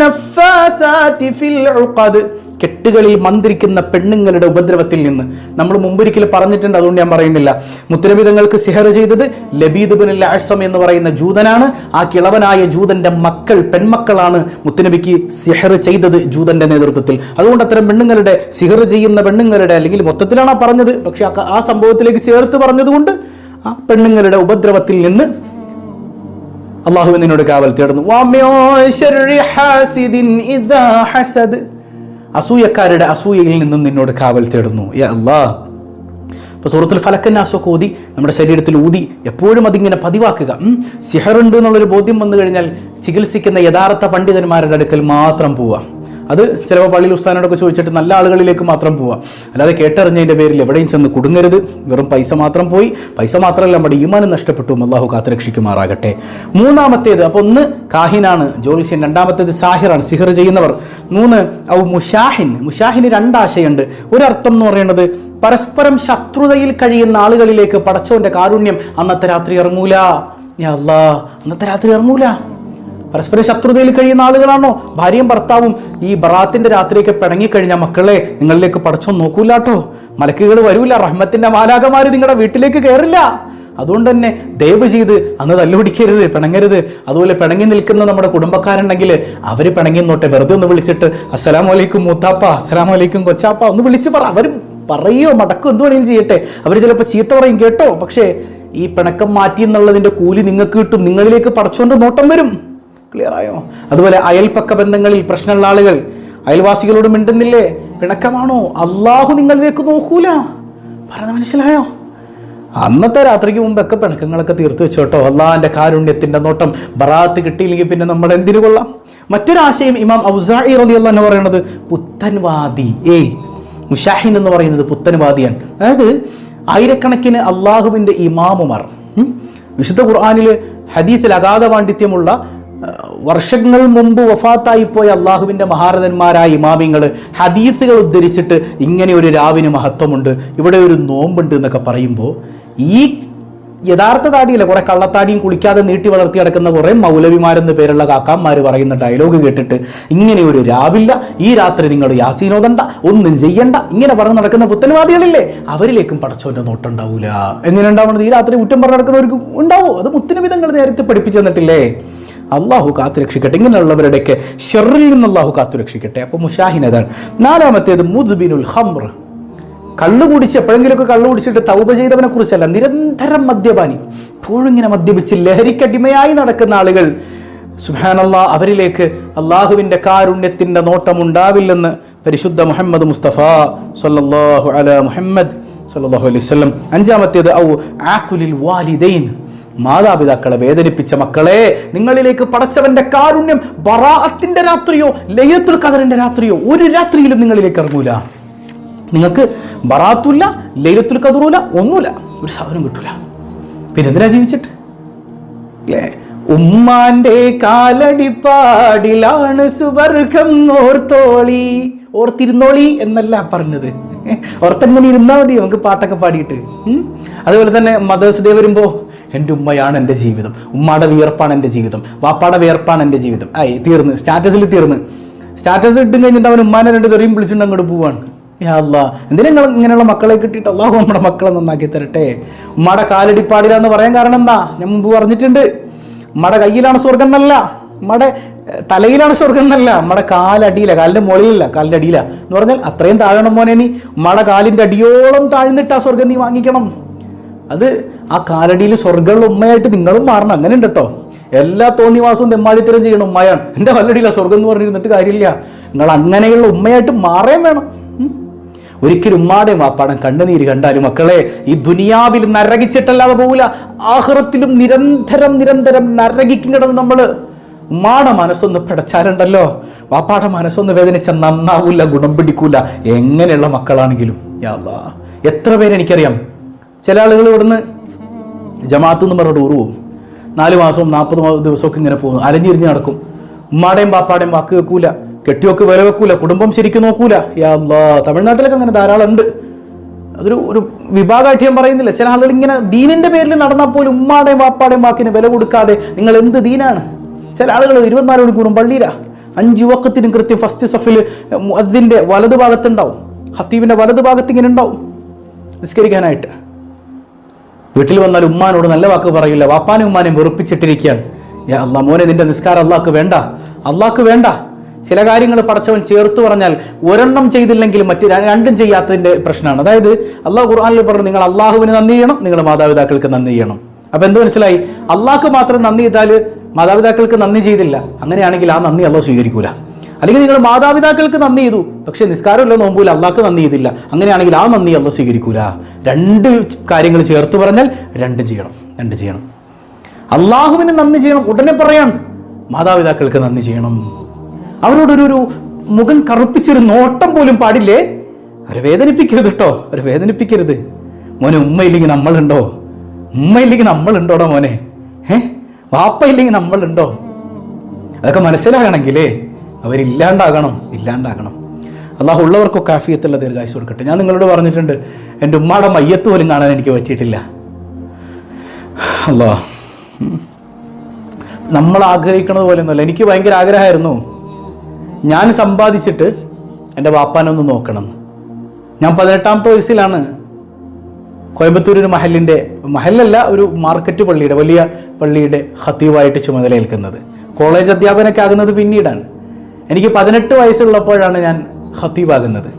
നഫ്ഫാസാതി ഫിൽ ഉഖദ്, കെട്ടുകളിൽ മന്ത്രിക്കുന്ന പെണ്ണുങ്ങളുടെ ഉപദ്രവത്തിൽ നിന്ന്. നമ്മൾ മുമ്പൊരിക്കൽ പറഞ്ഞിട്ടുണ്ട്, അതുകൊണ്ട് ഞാൻ പറയുന്നില്ല. മുത്തനബി തങ്ങൾക്ക് സിഹർ ചെയ്തത് ലബീദ് ഇബ്നുൽ അഅ്സം എന്ന് പറയുന്ന ജൂതനാണ്. ആ കിളവനായ ജൂതന്റെ പെൺമക്കളാണ് മുത്തനബിക്ക് സിഹർ ചെയ്തത് ജൂതന്റെ നേതൃത്വത്തിൽ. അതുകൊണ്ട് അത്തരം പെണ്ണുങ്ങളുടെ, സിഹർ ചെയ്യുന്ന പെണ്ണുങ്ങളുടെ, അല്ലെങ്കിൽ മൊത്തത്തിലാണ് പറഞ്ഞത്, പക്ഷെ ആ സംഭവത്തിലേക്ക് ചേർത്ത് പറഞ്ഞതുകൊണ്ട് ആ പെണ്ണുങ്ങളുടെ ഉപദ്രവത്തിൽ നിന്ന് അള്ളാഹു നിന്നോട് കാവൽ തേടുന്നു. അസൂയക്കാരുടെ അസൂയയിൽ നിന്നും നിന്നോട് കാവൽ തേടുന്നു. യാ അല്ലാഹ്. അപ്പോൾ സൂറത്തുൽ ഫലഖ് നാസൊക്കെ ഓതി നമ്മുടെ ശരീരത്തിൽ ഊതി എപ്പോഴും അതിങ്ങനെ പതിവാക്കുക. സിഹറുണ്ട് എന്നുള്ളൊരു ബോധ്യം വന്നു കഴിഞ്ഞാൽ ചികിത്സിക്കുന്ന യഥാർത്ഥ പണ്ഡിതന്മാരുടെ അടുക്കൽ മാത്രം പോവുക. അത് ചിലപ്പോൾ പള്ളിയിൽ ഉസ്താദിനോടൊക്കെ ചോദിച്ചിട്ട് നല്ല ആളുകളിലേക്ക് മാത്രം പോവുക. അല്ലാതെ കേട്ടറിഞ്ഞതിൻ്റെ പേരിൽ എവിടെയും ചെന്ന് കുടുങ്ങരുത്. വെറും പൈസ മാത്രം പോയി, പൈസ മാത്രമല്ല നമ്മുടെ ഈമാനും നഷ്ടപ്പെട്ടു. അല്ലാഹു കാത്തുരക്ഷിക്കുമാറാകട്ടെ. മൂന്നാമത്തേത്, അപ്പോൾ ഒന്ന് കാഹിനാണ്, ജ്യോത്സ്യൻ. രണ്ടാമത്തേത് സാഹിറാണ്, സിഹർ ചെയ്യുന്നവർ. 3 മുഷാഹിന് രണ്ടാശയുണ്ട്. ഒരർത്ഥം എന്ന് പറയുന്നത് പരസ്പരം ശത്രുതയിൽ കഴിയുന്ന ആളുകളിലേക്ക് പടച്ചവന്റെ കാരുണ്യം അന്നത്തെ രാത്രി ഇറങ്ങൂല. യാ അല്ലാഹ്, അന്നത്തെ രാത്രി ഇറങ്ങൂല. പരസ്പരം ശത്രുതയിൽ കഴിയുന്ന ആളുകളാണോ ഭാര്യയും ഭർത്താവും ഈ ബറാത്തിന്റെ രാത്രിയൊക്കെ പിണങ്ങിക്കഴിഞ്ഞാൽ, മക്കളെ നിങ്ങളിലേക്ക് പടച്ചോൻ നോക്കൂലാട്ടോ, മലക്കുകൾ വരൂല, റഹ്മത്തിന്റെ മാലാഖമാര് നിങ്ങളുടെ വീട്ടിലേക്ക് കയറില്ല. അതുകൊണ്ട് തന്നെ ദയവ് ചെയ്ത് അന്ന് തല്ലുപിടിക്കരുത്, പിണങ്ങരുത്. അതുപോലെ പിണങ്ങി നിൽക്കുന്ന നമ്മുടെ കുടുംബക്കാരുണ്ടെങ്കിൽ അവർ പിണങ്ങി നോട്ടെ, വെറുതെ ഒന്ന് വിളിച്ചിട്ട് അസ്സലാമു അലൈക്കും മൂത്താപ്പ, അസ്സലാമു അലൈക്കും കൊച്ചാപ്പ ഒന്ന് വിളിച്ച് പറ. അവർ പറയോ മടക്കോ എന്ത് വേണമെങ്കിലും ചെയ്യട്ടെ. അവർ ചിലപ്പോൾ ചീത്ത പറയും കേട്ടോ, പക്ഷേ ഈ പിണക്കം മാറ്റി എന്നുള്ളതിന്റെ കൂലി നിങ്ങൾക്ക് കിട്ടും. നിങ്ങളിലേക്ക് പടച്ചോണ്ട് നോട്ടം വരും. ക്ലിയർ ആയോ? അതുപോലെ അയൽപക്ക ബന്ധങ്ങളിൽ പ്രശ്നമുള്ള ആളുകൾ അയൽവാസികളോട് മിണ്ടുന്നില്ലേ, പിണക്കമാണോ? അള്ളാഹു നിങ്ങളിലേക്ക് നോക്കൂല. പറഞ്ഞത് മനസ്സിലായോ? അന്നത്തെ രാത്രിക്ക് മുമ്പൊക്കെ പിണക്കങ്ങളൊക്കെ തീർത്തു വെച്ചോട്ടോ. അള്ളാഹിന്റെ കാരുണ്യത്തിന്റെ നോട്ടം. ബറാത്ത് കിട്ടിയില്ലെങ്കിൽ പിന്നെ നമ്മൾ എന്തിനു കൊള്ളാം? മറ്റൊരാശയം ഇമാം ഔസാഇ റളിയല്ലാഹു അൻഹു പറയുന്നത് പുത്തൻവാദി. മുഷാഹിൻ എന്ന് പറയുന്നത് പുത്തൻവാദിയാണ്. അതായത് ആയിരക്കണക്കിന് അള്ളാഹുവിന്റെ ഇമാമുമാർ, വിശുദ്ധ ഖുർആനിൽ ഹദീസിൽ അഗാധ പാണ്ഡിത്യമുള്ള, വർഷങ്ങൾ മുമ്പ് വഫാത്തായി പോയ അള്ളാഹുവിൻ്റെ മഹാരഥന്മാരായ ഇമാമിങ്ങൾ ഹദീസുകൾ ഉദ്ധരിച്ചിട്ട് ഇങ്ങനെ ഒരു രാവിന് മഹത്വമുണ്ട്, ഇവിടെ ഒരു നോമ്പുണ്ട് എന്നൊക്കെ പറയുമ്പോൾ, ഈ യഥാർത്ഥ താടിയില്ല, കുറെ കള്ളത്താടിയും കുളിക്കാതെ നീട്ടി വളർത്തി കിടക്കുന്ന കുറെ മൗലവിമാരെന്ന് പേരുള്ള കാക്കാന്മാർ പറയുന്ന ഡയലോഗ് കേട്ടിട്ട് ഇങ്ങനെ ഒരു രാവില്ല, ഈ രാത്രി നിങ്ങൾ യാസീനോദണ്ട, ഒന്നും ചെയ്യണ്ട, ഇങ്ങനെ പറഞ്ഞ് നടക്കുന്ന പുത്തൻവാദികളില്ലേ, അവരിലേക്കും പടച്ചോന്റെ നോട്ടം ഉണ്ടാവൂല. എങ്ങനെ ഉണ്ടാവുന്നത്? ഈ രാത്രി കുറ്റം പറഞ്ഞ് നടക്കുന്നവർക്ക് ഉണ്ടാവോ? അത് മുത്തുനബി തങ്ങൾ നേരത്തെ പഠിപ്പിച്ചു തന്നിട്ടില്ലേ? അള്ളാഹു കാത്തുരക്ഷിക്കട്ടെ. ഇങ്ങനെയുള്ളവരുടെയൊക്കെ ഷെറിൽ നിന്ന് അള്ളാഹു കാത്തുരക്ഷിക്കട്ടെ. അപ്പോൾ മുഷാഹിൻ അതാണ്. നാലാമത്തേത് മുദ്ബിനുൽ ഖംർ, കള്ളു കുടിച്ച് എപ്പോഴെങ്കിലുമൊക്കെ കള്ളു കുടിച്ചിട്ട് തൗബ ചെയ്തവനെ കുറിച്ചല്ല, നിരന്തരം മദ്യപാനി, എപ്പോഴും ഇങ്ങനെ മദ്യപിച്ച് ലഹരിക്കടിമയായി നടക്കുന്ന ആളുകൾ, സുബ്ഹാനല്ലാഹ്, അവരിലേക്ക് അള്ളാഹുവിൻ്റെ കാരുണ്യത്തിൻ്റെ നോട്ടമുണ്ടാവില്ലെന്ന് പരിശുദ്ധ മുഹമ്മദ് മുസ്തഫ സല്ലല്ലാഹു അലാ മുഹമ്മദ് സല്ലല്ലാഹു അലൈഹി വസല്ലം. അഞ്ചാമത്തേത് ഔ ആഖുലിൽ വാലിദൈൻ, മാതാപിതാക്കളെ വേദനിപ്പിച്ച മക്കളെ, നിങ്ങളിലേക്ക് പടച്ചവന്റെ കാരുണ്യം ബറാഅത്തിന്റെ രാത്രിയോ ലൈലത്തുൽ ഖദറിന്റെ രാത്രിയോ ഒരു രാത്രിയിലും നിങ്ങളിലേക്ക് ഇറങ്ങൂല. നിങ്ങൾക്ക് ബറാത്തുല്ല, ലൈലത്തുൽ ഖദറുല്ല, ഒന്നുമില്ല, ഒരു സാധനം കിട്ടൂല. പിന്നെ എന്തിനാ ജീവിച്ചിട്ട് അല്ലേ? ഉമ്മാന്റെ കാലടിപ്പാടിലാണ് സുവർഗം ഓർത്തോളി, ഓർത്തിരുന്നോളി എന്നല്ല പറഞ്ഞത്, ഓർത്തെങ്ങനെ ഇരുന്നാൽ മതി നമുക്ക് പാട്ടൊക്കെ പാടിയിട്ട്. അതുപോലെ തന്നെ മദേഴ്സ് ഡേ വരുമ്പോൾ എൻ്റെ ഉമ്മയാണ് എൻ്റെ ജീവിതം, ഉമ്മയുടെ വിയർപ്പാണ് എൻ്റെ ജീവിതം, വാപ്പാടെ വിയർപ്പാണ് എൻ്റെ ജീവിതം, തീർന്ന് സ്റ്റാറ്റസിൽ തീർന്ന്. സ്റ്റാറ്റസ് ഇട്ടും കഴിഞ്ഞിട്ട് അവൻ ഉമ്മാനെ രണ്ട് തെറിയും വിളിച്ചുകൊണ്ട് അങ്ങോട്ട് പോവാണ്. യാ അല്ലാഹ്, എന്തിനാ നിങ്ങൾ ഇങ്ങനെയുള്ള മക്കളെ കിട്ടിയിട്ട് അള്ളാഹു നമ്മുടെ മക്കളെ നന്നാക്കി തരട്ടെ. ഉമ്മയുടെ കാലടിപ്പാടിലാന്ന് പറയാൻ കാരണം എന്താ? ഞാൻ മുമ്പ് പറഞ്ഞിട്ടുണ്ട്, ഉമ്മയുടെ കയ്യിലാണ് സ്വർഗം എന്നല്ല, ഉമ്മയുടെ തലയിലാണ് സ്വർഗം എന്നല്ല, നമ്മുടെ കാലടിയില, കാലിൻ്റെ മുകളിലല്ല, കാലിൻ്റെ അടിയില എന്ന് പറഞ്ഞാൽ അത്രയും താഴണം മോനെ നീ. ഉമ്മയുടെ കാലിൻ്റെ അടിയോളം താഴ്ന്നിട്ട് ആ സ്വർഗം നീ വാങ്ങിക്കണം. അത് ആ കാലടിയിൽ സ്വർഗമുള്ള ഉമ്മയായിട്ട് നിങ്ങളും മാറണം. അങ്ങനെ ഉണ്ട് കേട്ടോ. എല്ലാ തോന്നിവാസവും തെമ്മാടിത്തരം ചെയ്യണം ഉമ്മയാണ്. എൻ്റെ വല്ലടിയില്ല സ്വർഗം എന്ന് പറഞ്ഞിരുന്നിട്ട് കാര്യമില്ല. നിങ്ങൾ അങ്ങനെയുള്ള ഉമ്മയായിട്ട് മാറേം വേണം. ഒരിക്കലും ഉമ്മാടെയും വാപ്പാടം കണ്ണുനീര് കണ്ടാലും മക്കളെ ഈ ദുനിയാവിൽ നരകിച്ചിട്ടല്ലാതെ പോകില്ല, ആഖിറത്തിലും നിരന്തരം നിരന്തരം നരകിക്കണം നമ്മൾ. ഉമ്മാടെ മനസ്സൊന്ന് പിടച്ചാലുണ്ടല്ലോ, വാപ്പാടെ മനസ്സൊന്ന് വേദനിച്ച നന്നാവൂല, ഗുണം പിടിക്കൂല, എങ്ങനെയുള്ള മക്കളാണെങ്കിലും. യാ അല്ലാഹ്, എത്ര പേരെനിക്കറിയാം. ചില ആളുകൾ ഇവിടുന്ന് ജമാഅത്ത് എന്ന് പറഞ്ഞ ടൂർ പോകും, 4 മാസവും 40 ദിവസമൊക്കെ ഇങ്ങനെ പോകും, അലഞ്ഞിരിഞ്ഞ് നടക്കും. ഉമ്മാടെയും ബാപ്പാടെയും വാക്ക് വെക്കൂല, കെട്ടിയൊക്കെ വില വെക്കൂല, കുടുംബം ശരിക്കും നോക്കൂല. യാ അല്ലാഹ്, തമിഴ്നാട്ടിലൊക്കെ അങ്ങനെ ധാരാളം ഉണ്ട്. അതൊരു വിഭാഗമായിട്ട് ഞാൻ പറയുന്നില്ല. ചില ആളുകൾ ഇങ്ങനെ ദീനിന്റെ പേരിൽ നടന്നാൽ പോലും ഉമ്മാടെയും ബാപ്പാടെയും വാക്കിന് വില കൊടുക്കാതെ നിങ്ങൾ എന്ത് ദീനാണ്? ചില ആളുകൾ 24 മണിക്കൂറും പള്ളിയില, 5 വഖത്തിനും കൃത്യം ഫസ്റ്റ് സഫിൽ അതിൻ്റെ വലതു ഭാഗത്തുണ്ടാവും, ഖത്തീബിന്റെ വലതു ഭാഗത്ത് ഇങ്ങനെ ഉണ്ടാവും നിസ്കരിക്കാനായിട്ട്. വീട്ടിൽ വന്നാൽ ഉമ്മാനോട് നല്ല വാക്ക് പറയില്ല, വാപ്പാനും ഉമ്മാനെയും വെറുപ്പിച്ചിട്ടിരിക്കുകയാണ്. യാ അല്ലാഹ്, മോനെ നിന്റെ നിസ്കാരം അള്ളാഹ്ക്ക് വേണ്ട, അള്ളാഹ്ക്ക് വേണ്ട. ചില കാര്യങ്ങൾ പടച്ചവൻ ചേർത്ത് പറഞ്ഞാൽ ഒരെണ്ണം ചെയ്തില്ലെങ്കിലും മറ്റു രണ്ടും ചെയ്യാത്തതിൻ്റെ പ്രശ്നമാണ്. അതായത് അള്ളാഹു ഖുർആനിൽ പറഞ്ഞു, നിങ്ങൾ അള്ളാഹുവിന് നന്ദി ചെയ്യണം, നിങ്ങളുടെ മാതാപിതാക്കൾക്ക് നന്ദി ചെയ്യണം. അപ്പം എന്ത് മനസ്സിലായി? അള്ളാഹ്ക്ക് മാത്രം നന്ദി ചെയ്താൽ മാതാപിതാക്കൾക്ക് നന്ദി ചെയ്തില്ല, അങ്ങനെയാണെങ്കിൽ ആ നന്ദി അള്ളാഹ് സ്വീകരിക്കൂല. അല്ലെങ്കിൽ നിങ്ങൾ മാതാപിതാക്കൾക്ക് നന്ദി ചെയ്തു, പക്ഷേ നിസ്കാരമില്ല, നോമ്പൂല, അള്ളാഹ്ക്ക് നന്ദി ചെയ്തില്ല, അങ്ങനെയാണെങ്കിൽ ആ നന്ദി അള്ളാഹ് സ്വീകരിക്കൂല. രണ്ട് കാര്യങ്ങൾ ചേർത്ത് പറഞ്ഞാൽ രണ്ടും ചെയ്യണം. അള്ളാഹുവിന് നന്ദി ചെയ്യണം, ഉടനെ പറയാൻ മാതാപിതാക്കൾക്ക് നന്ദി ചെയ്യണം. അവരോടൊരു മുഖം കറുപ്പിച്ചൊരു നോട്ടം പോലും പാടില്ലേ. അവരെ വേദനിപ്പിക്കരുത് കേട്ടോ, അവരെ വേദനിപ്പിക്കരുത്. മോനെ, ഉമ്മയില്ലെങ്കിൽ നമ്മളുണ്ടോ? ഉമ്മയില്ലെങ്കിൽ നമ്മളുണ്ടോടോ മോനെ? വാപ്പ ഇല്ലെങ്കിൽ നമ്മളുണ്ടോ? അതൊക്കെ മനസ്സിലാകണമെങ്കിലേ അവരില്ലാണ്ടാകണം. അള്ളാഹു ഉള്ളവർക്കൊക്കെ ആഫിയത്തുള്ള ദീർഘായുസ്സ് കൊടുക്കട്ടെ. ഞാൻ നിങ്ങളോട് പറഞ്ഞിട്ടുണ്ട്, എൻ്റെ ഉമ്മയുടെ മയ്യത്ത് പോലും കാണാൻ എനിക്ക് പറ്റിയിട്ടില്ല. അല്ലാഹ്, നമ്മൾ ആഗ്രഹിക്കുന്നത് പോലെ ഒന്നുമല്ല. എനിക്ക് ഭയങ്കര ആഗ്രഹമായിരുന്നു ഞാൻ സമ്പാദിച്ചിട്ട് എൻ്റെ വാപ്പാനൊന്ന് നോക്കണം. ഞാൻ 18ാമത്തെ വയസ്സിലാണ് കോയമ്പത്തൂർ ഒരു മഹല്ലല്ല, ഒരു മാർക്കറ്റ് പള്ളിയുടെ, വലിയ പള്ളിയുടെ ഖത്തീബായിട്ട് ചുമതലയേൽക്കുന്നത്. കോളേജ് അധ്യാപനമൊക്കെ ആകുന്നത് പിന്നീടാണ്. എനിക്ക് 18 വയസ്സുള്ളപ്പോഴാണ് ഞാൻ ഖത്തീബാകുന്നത്.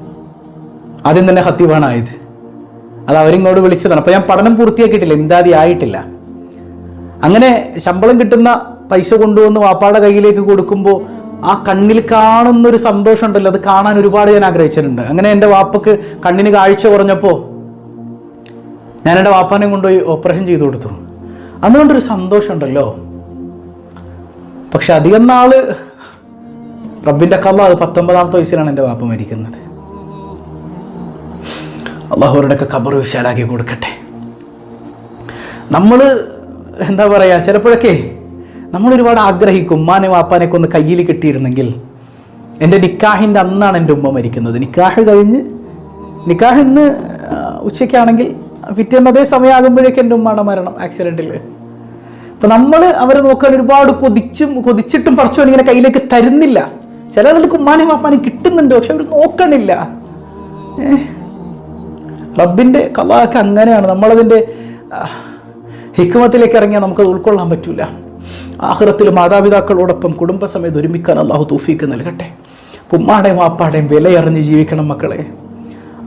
ആദ്യം തന്നെ ഖത്തീബാണ് ആയത്. അത് അവരിങ്ങോട്ട് വിളിച്ചതാണ്. അപ്പോൾ ഞാൻ പഠനം പൂർത്തിയാക്കിയിട്ടില്ല, ഇംദാദി ആയിട്ടില്ല. അങ്ങനെ ശമ്പളം കിട്ടുന്ന പൈസ കൊണ്ടുവന്ന് വാപ്പാടെ കയ്യിലേക്ക് കൊടുക്കുമ്പോൾ ആ കണ്ണിൽ കാണുന്നൊരു സന്തോഷം ഉണ്ടല്ലോ, അത് കാണാൻ ഒരുപാട് ഞാൻ ആഗ്രഹിച്ചിട്ടുണ്ട്. അങ്ങനെ എൻ്റെ വാപ്പക്ക് കണ്ണിന് കാഴ്ച കുറഞ്ഞപ്പോൾ ഞാൻ എൻ്റെ വാപ്പാനെ കൊണ്ടുപോയി ഓപ്പറേഷൻ ചെയ്തു കൊടുത്തു. അതുകൊണ്ടൊരു സന്തോഷം ഉണ്ടല്ലോ. പക്ഷെ അധികം നാള് റബ്ബിൻ്റെ കള്ള, അത് 19ാമത്തെ വയസ്സിലാണ് എൻ്റെ വാപ്പ മരിക്കുന്നത്. അള്ളാഹുവരുടെയൊക്കെ ഖബർ വിശാലാക്കി കൊടുക്കട്ടെ. നമ്മൾ എന്താ പറയുക, ചിലപ്പോഴൊക്കെ നമ്മൾ ഒരുപാട് ആഗ്രഹിക്കും, ഉമ്മാനെ വാപ്പാനെയൊക്കെ ഒന്ന് കയ്യിൽ കിട്ടിയിരുന്നെങ്കിൽ. എൻ്റെ നിക്കാഹിൻ്റെ അന്നാണ് എൻ്റെ ഉമ്മ മരിക്കുന്നത്. നിക്കാഹ് ഇന്ന് ഉച്ചയ്ക്കാണെങ്കിൽ പിറ്റേന്ന് അതേ സമയമാകുമ്പോഴേക്കും എൻ്റെ ഉമ്മയുടെ മരണം ആക്സിഡൻറ്റിൽ. അപ്പം നമ്മൾ അവരെ നോക്കാൻ ഒരുപാട് കൊതിച്ചിട്ടും പടച്ചോൻ ഇങ്ങനെ കയ്യിലേക്ക് തരുന്നില്ല. ചില ആളുകൾക്ക് ഉമ്മാനെയും വാപ്പാനെയും കിട്ടുന്നുണ്ട്, പക്ഷെ അവർ നോക്കണില്ല. റബ്ബിൻ്റെ ഖലാക്ക് അങ്ങനെയാണ്. നമ്മളതിൻ്റെ ഹിക്മത്തിലേക്ക് ഇറങ്ങിയാൽ നമുക്കത് ഉൾക്കൊള്ളാൻ പറ്റില്ല. ആഖിറത്തിൽ മാതാപിതാക്കളോടൊപ്പം കുടുംബസമേതം ഒരുമിക്കാൻ അള്ളാഹു തൗഫീക്ക് നൽകട്ടെ. ഉമ്മാടെയും വാപ്പാടെയും വിലയറിഞ്ഞ് ജീവിക്കണം മക്കളെ.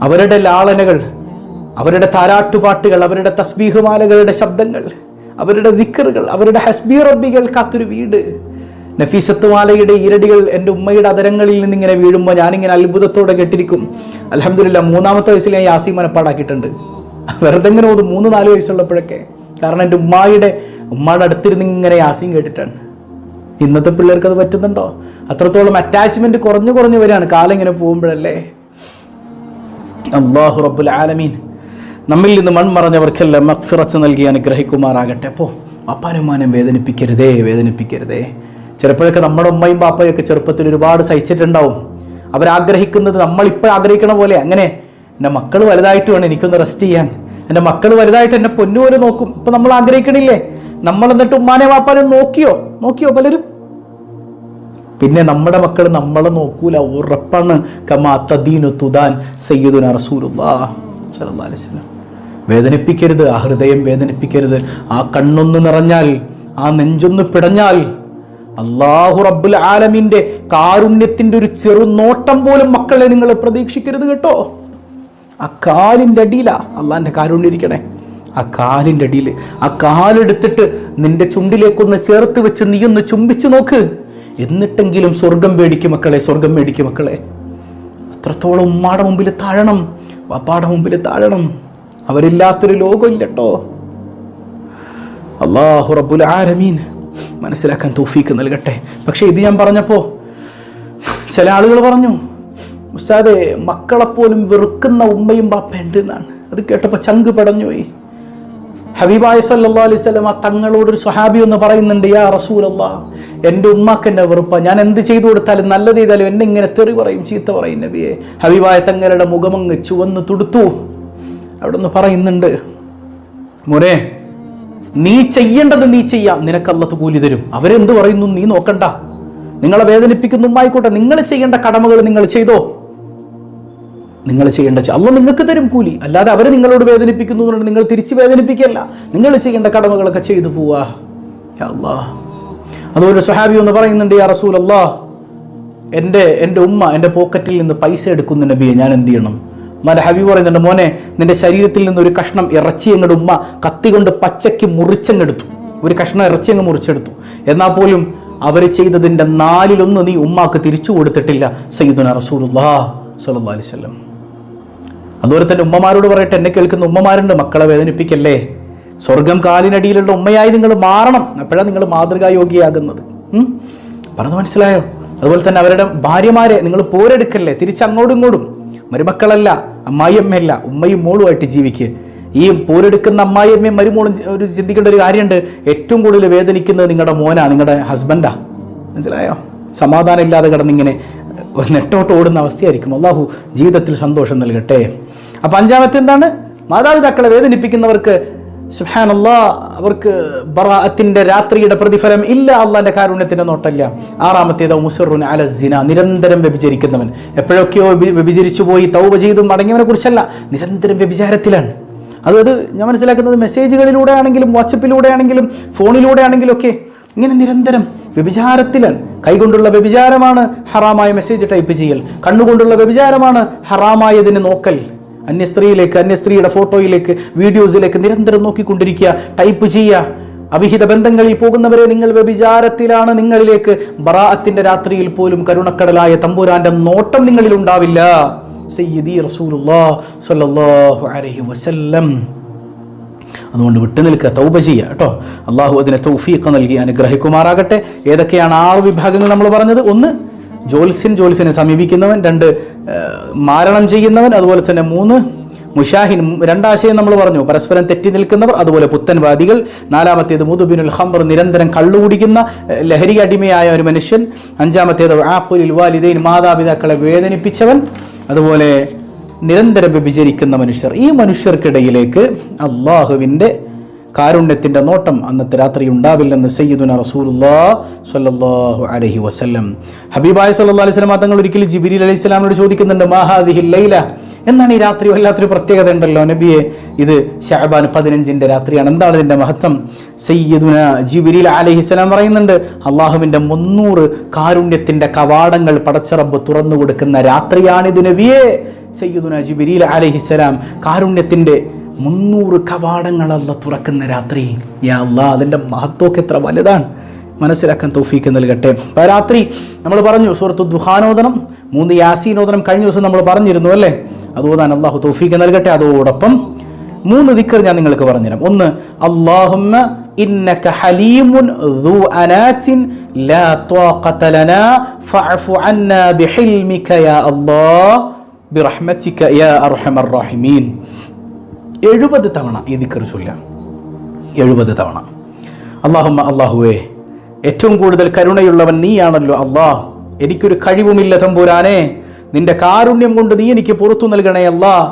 അവരുടെ ലാളനകൾ, അവരുടെ താരാട്ടുപാട്ടുകൾ, അവരുടെ തസ്ബീഹുമാലകളുടെ ശബ്ദങ്ങൾ, അവരുടെ ദിക്റുകൾ, അവരുടെ ഹസ്ബി റബ്ബി കേൾക്കാത്തൊരു വീട്. നഫീസത്ത് മാലയുടെ ഈരടികൾ എൻ്റെ ഉമ്മയുടെ അതരങ്ങളിൽ നിന്നിങ്ങനെ വീഴുമ്പോൾ ഞാനിങ്ങനെ അത്ഭുതത്തോടെ കേട്ടിരിക്കും. അൽഹംദുലില്ലാ 3-ാമത്തെ വയസ്സിൽ ഞാൻ യാസീൻ മനപ്പാടാക്കിയിട്ടുണ്ട്. വെറുതെ ഇങ്ങനെ ഓതും 3-4 വയസ്സുള്ളപ്പോഴൊക്കെ. കാരണം എൻ്റെ ഉമ്മയുടെ അടുത്തിരുന്ന് ഇങ്ങനെ യാസീൻ കേട്ടിട്ടാണ്. ഇന്നത്തെ പിള്ളേർക്ക് അത് പറ്റുന്നുണ്ടോ? അത്രത്തോളം അറ്റാച്ച്മെന്റ് കുറഞ്ഞു വരികയാണ് കാലം ഇങ്ങനെ പോകുമ്പോഴല്ലേ. അല്ലാഹു റബ്ബുൽ ആലമീൻ നമ്മിൽ നിന്ന് മൺമറഞ്ഞവർക്കെല്ലാം മഗ്ഫിറത്ത് നൽകി അനുഗ്രഹിക്കുമാറാകട്ടെ. അപ്പോൾ അപ്പാനുമാനം വേദനിപ്പിക്കരുതേ. ചിലപ്പോഴൊക്കെ നമ്മുടെ ഉമ്മയും ബാപ്പയൊക്കെ ചെറുപ്പത്തിൽ ഒരുപാട് സഹിച്ചിട്ടുണ്ടാവും. അവരാഗ്രഹിക്കുന്നത് നമ്മളിപ്പോൾ ആഗ്രഹിക്കണ പോലെ. അങ്ങനെ എൻ്റെ മക്കൾ വലുതായിട്ട് വേണം എനിക്കൊന്ന് റെസ്റ്റ് ചെയ്യാൻ, എൻ്റെ മക്കൾ വലുതായിട്ട് എന്നെ പൊന്നുപോലെ നോക്കും. ഇപ്പം നമ്മൾ ആഗ്രഹിക്കണില്ലേ? നമ്മൾ എന്നിട്ട് ഉമ്മാനെ വാപ്പാനെ നോക്കിയോ പലരും? പിന്നെ നമ്മുടെ മക്കൾ നമ്മളെ നോക്കൂല, ഉറപ്പാണ്. കമാ തദീനു തുദാൻ സയ്യിദുനാ റസൂലുള്ളാഹി സ്വല്ലല്ലാഹു അലൈഹി വസല്ലം. വേദനിപ്പിക്കരുത്, ആ ഹൃദയം വേദനിപ്പിക്കരുത്. ആ കണ്ണൊന്ന് നിറഞ്ഞാൽ, ആ നെഞ്ചൊന്ന് പിടഞ്ഞാൽ അല്ലാഹു റബ്ബുൽ ആലമീന്റെ കാരുണ്യത്തിന്റെ ഒരു ചെറുനോട്ടം പോലും മക്കളെ നിങ്ങൾ പ്രതീക്ഷിക്കരുത് കേട്ടോ. ആ കാലിൻ്റെ അടിയിലാ അള്ളാന്റെ കാരുണ്യം ഇരിക്കണേ. ആ കാലിൻ്റെ അടിയിൽ ആ കാലെടുത്തിട്ട് നിന്റെ ചുണ്ടിലേക്കൊന്ന് ചേർത്ത് വെച്ച് നീ ഒന്ന് ചുംബിച്ചു നോക്ക്. എന്നിട്ടെങ്കിലും സ്വർഗം മേടിക്കും മക്കളെ. അത്രത്തോളം ഉമ്മാടെ മുമ്പിൽ താഴണം, വാപ്പാടെ മുമ്പിൽ താഴണം. അവരില്ലാത്തൊരു ലോകമില്ല കേട്ടോ. അല്ലാഹു റബ്ബുൽ ആലമീൻ മനസ്സിലാക്കാൻ തൗഫീക്ക് നൽകട്ടെ. പക്ഷെ ഇത് ഞാൻ പറഞ്ഞപ്പോൾ ചില ആളുകൾ പറഞ്ഞു, ഉസ്താദേ മക്കളെപ്പോലും വെറുക്കുന്ന ഉമ്മയും ബാപ്പയുണ്ട് എന്നാണ്. അത് കേട്ടപ്പോൾ ചങ്ക് പടഞ്ഞുപോയി. ഹബീബായ സല്ലല്ലാഹു അലൈഹി വസല്ലം തങ്ങളോടൊരു സ്വഹാബി എന്ന് പറയുന്നുണ്ട്, യാ റസൂലല്ലാഹ്, എൻ്റെ ഉമ്മാക്ക് എന്നെ വെറുപ്പ, ഞാൻ എന്ത് ചെയ്തു കൊടുത്താലും നല്ലത് ചെയ്താലും എന്നെ ഇങ്ങനെ തെറി പറയും, ചീത്ത പറയും നബിയെ. ഹബീബായ തങ്ങളുടെ മുഖമങ്ങ് ചുവന്ന് തുടുത്തു. അവിടെ നിന്ന് പറയുന്നുണ്ട്, മോനെ നീ ചെയ്യേണ്ടത് നീ ചെയ്യാം, നിനക്ക് അല്ലാഹു കൂലി തരും. അവരെന്ത് പറയുന്നു നീ നോക്കണ്ട. നിങ്ങളെ വേദനിപ്പിക്കുന്ന ഉമ്മായിക്കോട്ടെ, നിങ്ങൾ ചെയ്യേണ്ട കടമകൾ നിങ്ങൾ ചെയ്തോ. നിങ്ങൾ ചെയ്യേണ്ട അല്ലാഹു നിങ്ങൾക്ക് തരും കൂലി. അല്ലാതെ അവർ നിങ്ങളോട് വേദനിപ്പിക്കുന്നതുകൊണ്ട് നിങ്ങൾ തിരിച്ച് വേദനിപ്പിക്കല്ല. നിങ്ങൾ ചെയ്യേണ്ട കടമകളൊക്കെ ചെയ്തു പോവാ. അല്ലാഹ്. അതുപോലെ സ്വഹാബി എന്ന് പറയുന്നുണ്ട്, യാ റസൂലല്ലാഹ്, എൻ്റെ ഉമ്മ എൻ്റെ പോക്കറ്റിൽ നിന്ന് പൈസ എടുക്കുന്ന നബിയെ, ഞാൻ എന്ത് ചെയ്യണം? ഉമ്മാൻ്റെ ഹബീബ് പറയുന്നുണ്ട്, മോനെ നിന്റെ ശരീരത്തിൽ നിന്ന് ഒരു കഷ്ണം ഇറച്ചി അങ്ങോട്ട് ഉമ്മ കത്തി കൊണ്ട് പച്ചയ്ക്ക് മുറിച്ചങ്ങെടുത്തു. ഒരു കഷ്ണം ഇറച്ചി അങ്ങ് മുറിച്ചെടുത്തു. എന്നാൽ പോലും അവർ ചെയ്തതിൻ്റെ 4/1 നീ ഉമ്മാക്ക് തിരിച്ചു കൊടുത്തിട്ടില്ല സയ്യിദുനാ റസൂലുള്ളാഹി സ്വല്ലല്ലാഹു അലൈഹി വസല്ലം. അതുപോലെ തന്നെ ഉമ്മമാരോട് പറയട്ടെ, എന്നെ കേൾക്കുന്ന ഉമ്മമാരുണ്ട്, മക്കളെ വേദനിപ്പിക്കല്ലേ. സ്വർഗം കാലിനടിയിലുള്ള ഉമ്മയായി നിങ്ങൾ മാറണം. അപ്പോഴാണ് നിങ്ങൾ മാതൃകായോഗ്യയാകുന്നത്. പറഞ്ഞത് മനസ്സിലായോ? അതുപോലെ തന്നെ അവരുടെ ഭാര്യമാരെ നിങ്ങൾ പോരെടുക്കല്ലേ, തിരിച്ചങ്ങോട്ടും ഇങ്ങോട്ടും. മരുമക്കളല്ല, അമ്മായിയമ്മയല്ല, ഉമ്മയും മോളുമായിട്ട് ജീവിക്കുക. ഈ പോരെടുക്കുന്ന അമ്മായിയമ്മയും മരുമോളും ഒരു ചിന്തിക്കേണ്ട ഒരു കാര്യമുണ്ട്. ഏറ്റവും കൂടുതൽ വേദനിക്കുന്നത് നിങ്ങളുടെ മോനാ, നിങ്ങളുടെ ഹസ്ബൻഡാ. മനസ്സിലായോ? സമാധാനം ഇല്ലാതെ കിടന്നിങ്ങനെ നെട്ടോട്ട് ഓടുന്ന അവസ്ഥയായിരിക്കും. അല്ലാഹു ജീവിതത്തിൽ സന്തോഷം നൽകട്ടെ. അപ്പൊ 5-ാമത്തെ എന്താണ്? മാതാപിതാക്കളെ വേദനിപ്പിക്കുന്നവർക്ക് സുബ്ഹാനല്ലാഹ് അവർക്ക് ബറാഅത്തിന്റെ രാത്രിയുടെ പ്രതിഫലം ഇല്ല, അള്ളാന്റെ കാരുണ്യത്തിന്റെ നോട്ടല്ല. 6-ാമത്തേത് മുസിറുൻ അല സിന, നിരന്തരം വ്യഭിചരിക്കുന്നവൻ. എപ്പോഴൊക്കെയോ വ്യഭിചരിച്ചു പോയി തൗബ ചെയ്തും മടങ്ങിയവനെ കുറിച്ചല്ല, നിരന്തരം വ്യഭിചാരത്തിലാണ്. അത് ഞാൻ മനസ്സിലാക്കുന്നത് മെസ്സേജുകളിലൂടെ ആണെങ്കിലും വാട്സപ്പിലൂടെ ആണെങ്കിലും ഫോണിലൂടെ ആണെങ്കിലും ഒക്കെ ഇങ്ങനെ നിരന്തരം വ്യഭിചാരത്തിലാണ്. കൈകൊണ്ടുള്ള വ്യഭിചാരമാണ് ഹറാമായ മെസ്സേജ് ടൈപ്പ് ചെയ്യൽ. കണ്ണുകൊണ്ടുള്ള വ്യഭിചാരമാണ് ഹറാമായതിന് നോക്കൽ. അന്യസ്ത്രീയിലേക്ക്, അന്യസ്ത്രീയുടെ ഫോട്ടോയിലേക്ക്, വീഡിയോസിലേക്ക് നിരന്തരം നോക്കിക്കൊണ്ടിരിക്കുക, ടൈപ്പ് ചെയ്യുക. അവിഹിത ബന്ധങ്ങളിൽ പോകുന്നവരെ നിങ്ങൾ വ്യഭിചാരത്തിലാണ്. നിങ്ങളിലേക്ക് ബറാഅത്തിന്റെ രാത്രിയിൽ പോലും കരുണക്കടലായ തമ്പുരാന്റെ നോട്ടം നിങ്ങളിൽ ഉണ്ടാവില്ല. സയ്യിദി റസൂലുള്ളാഹി സ്വല്ലല്ലാഹു അലൈഹി വസല്ലം. അതുകൊണ്ട് വിട്ടുനിൽക്കുക, തൗബ ചെയ്യുക കേട്ടോ. അള്ളാഹു അതിനെ തൗഫീഖ് നൽകി അനുഗ്രഹിക്കുമാറാകട്ടെ. ഏതൊക്കെയാണ് 6 വിഭാഗങ്ങൾ നമ്മൾ പറഞ്ഞത്? 1 ജോത്സ്യനെ സമീപിക്കുന്നവൻ, 2 മാരണം ചെയ്യുന്നവൻ, അതുപോലെ തന്നെ 3 മുഷാഹിൻ. 2 ആശയം നമ്മൾ പറഞ്ഞു, പരസ്പരം തെറ്റി നിൽക്കുന്നവർ, അതുപോലെ പുത്തൻവാദികൾ. 4-ാമത്തേത് മുദ്ബിനുൽ ഖംർ, നിരന്തരം കള്ളുകുടിക്കുന്ന ലഹരി അടിമയായ ഒരു മനുഷ്യൻ. 5-ാമത്തേത് ആഖുലുൽ വാലിദൈൻ, മാതാപിതാക്കളെ വേദനിപ്പിച്ചവൻ, അതുപോലെ നിരന്തരം വ്യഭിചരിക്കുന്ന മനുഷ്യർ. ഈ മനുഷ്യർക്കിടയിലേക്ക് അള്ളാഹുവിൻ്റെ കാരുണ്യത്തിൻ്റെ നോട്ടം അന്നത്തെ രാത്രി ഉണ്ടാവില്ലെന്ന് സയ്യിദുനാ റസൂലുള്ളാഹി സ്വല്ലല്ലാഹു അലൈഹി വസല്ലം. ഹബീബായ സല്ലല്ലാഹു അലൈഹി വസല്ലം തങ്ങൾ ഒരിക്കൽ ജിബ്രീൽ അലൈഹിസ്സലാമിനോട് ചോദിക്കുന്നുണ്ട്, മാ ഹാദിഹിൽ ലൈല, എന്താണ് ഈ രാത്രി? വല്ലാത്തൊരു പ്രത്യേകത ഉണ്ടല്ലോ നബിയെ, ഇത് ശഅബാൻ 15-ന്റെ രാത്രിയാണ്, എന്താണ് ഇതിൻ്റെ മഹത്വം? സയ്യിദുനാ ജിബ്രീൽ അലൈഹിസ്സലാം പറയുന്നുണ്ട്, അള്ളാഹുവിൻ്റെ 300 കാരുണ്യത്തിൻ്റെ കവാടങ്ങൾ പടച്ച റബ്ബ് തുറന്നു കൊടുക്കുന്ന രാത്രിയാണിത് നബിയെ. സയ്യിദുനാ ജിബ്രീൽ അലൈഹിസ്സലാം കാരുണ്യത്തിൻ്റെ 300 കവാടങ്ങൾ അല്ലാഹ് തുറക്കുന്ന രാത്രി. യാ അല്ലാഹ്, അതിൻ്റെ മഹത്വമൊക്കെ എത്ര വലുതാണ്, മനസ്സിലാക്കാൻ തൗഫീക്ക് നൽകട്ടെ. അപ്പോൾ രാത്രി നമ്മൾ പറഞ്ഞു സൂറത്തു ദുഹാനോദനം, 3 യാസീനോദനം കഴിഞ്ഞ ദിവസം നമ്മൾ പറഞ്ഞിരുന്നു അല്ലേ? അതുപോതാൻ അള്ളാഹു തൗഫീക്ക് നൽകട്ടെ. അതോടൊപ്പം 3 ദിക്ർ ഞാൻ നിങ്ങൾക്ക് പറഞ്ഞുതരാം. ഒന്ന്, അല്ലാഹുമ്മ ഇന്നക ഹലീമുൻ ദു അനാതിൻ ലാ ത്വാഖത ലനാ ഫഅഫു അന്നാ ബിഹിൽമിക യാ അല്ലാഹ് ബിറഹ്മതിക യാ അർഹമർ റഹീമീൻ. 70 തവണ ഈ ദിക്ർ ചൊല്ലാം. 70 തവണ. അല്ലാഹുമ്മ, അല്ലാഹുവേ, ഏറ്റവും കൂടുതൽ കരുണയുള്ളവൻ നീയാണല്ലോ അല്ലാഹ്. എനിക്കൊരു കഴിവുമില്ല തമ്പുരാനെ. നിന്റെ കാരുണ്യം കൊണ്ട് നീ എനിക്ക് പുറത്തു നൽകണേ അല്ലാഹ്.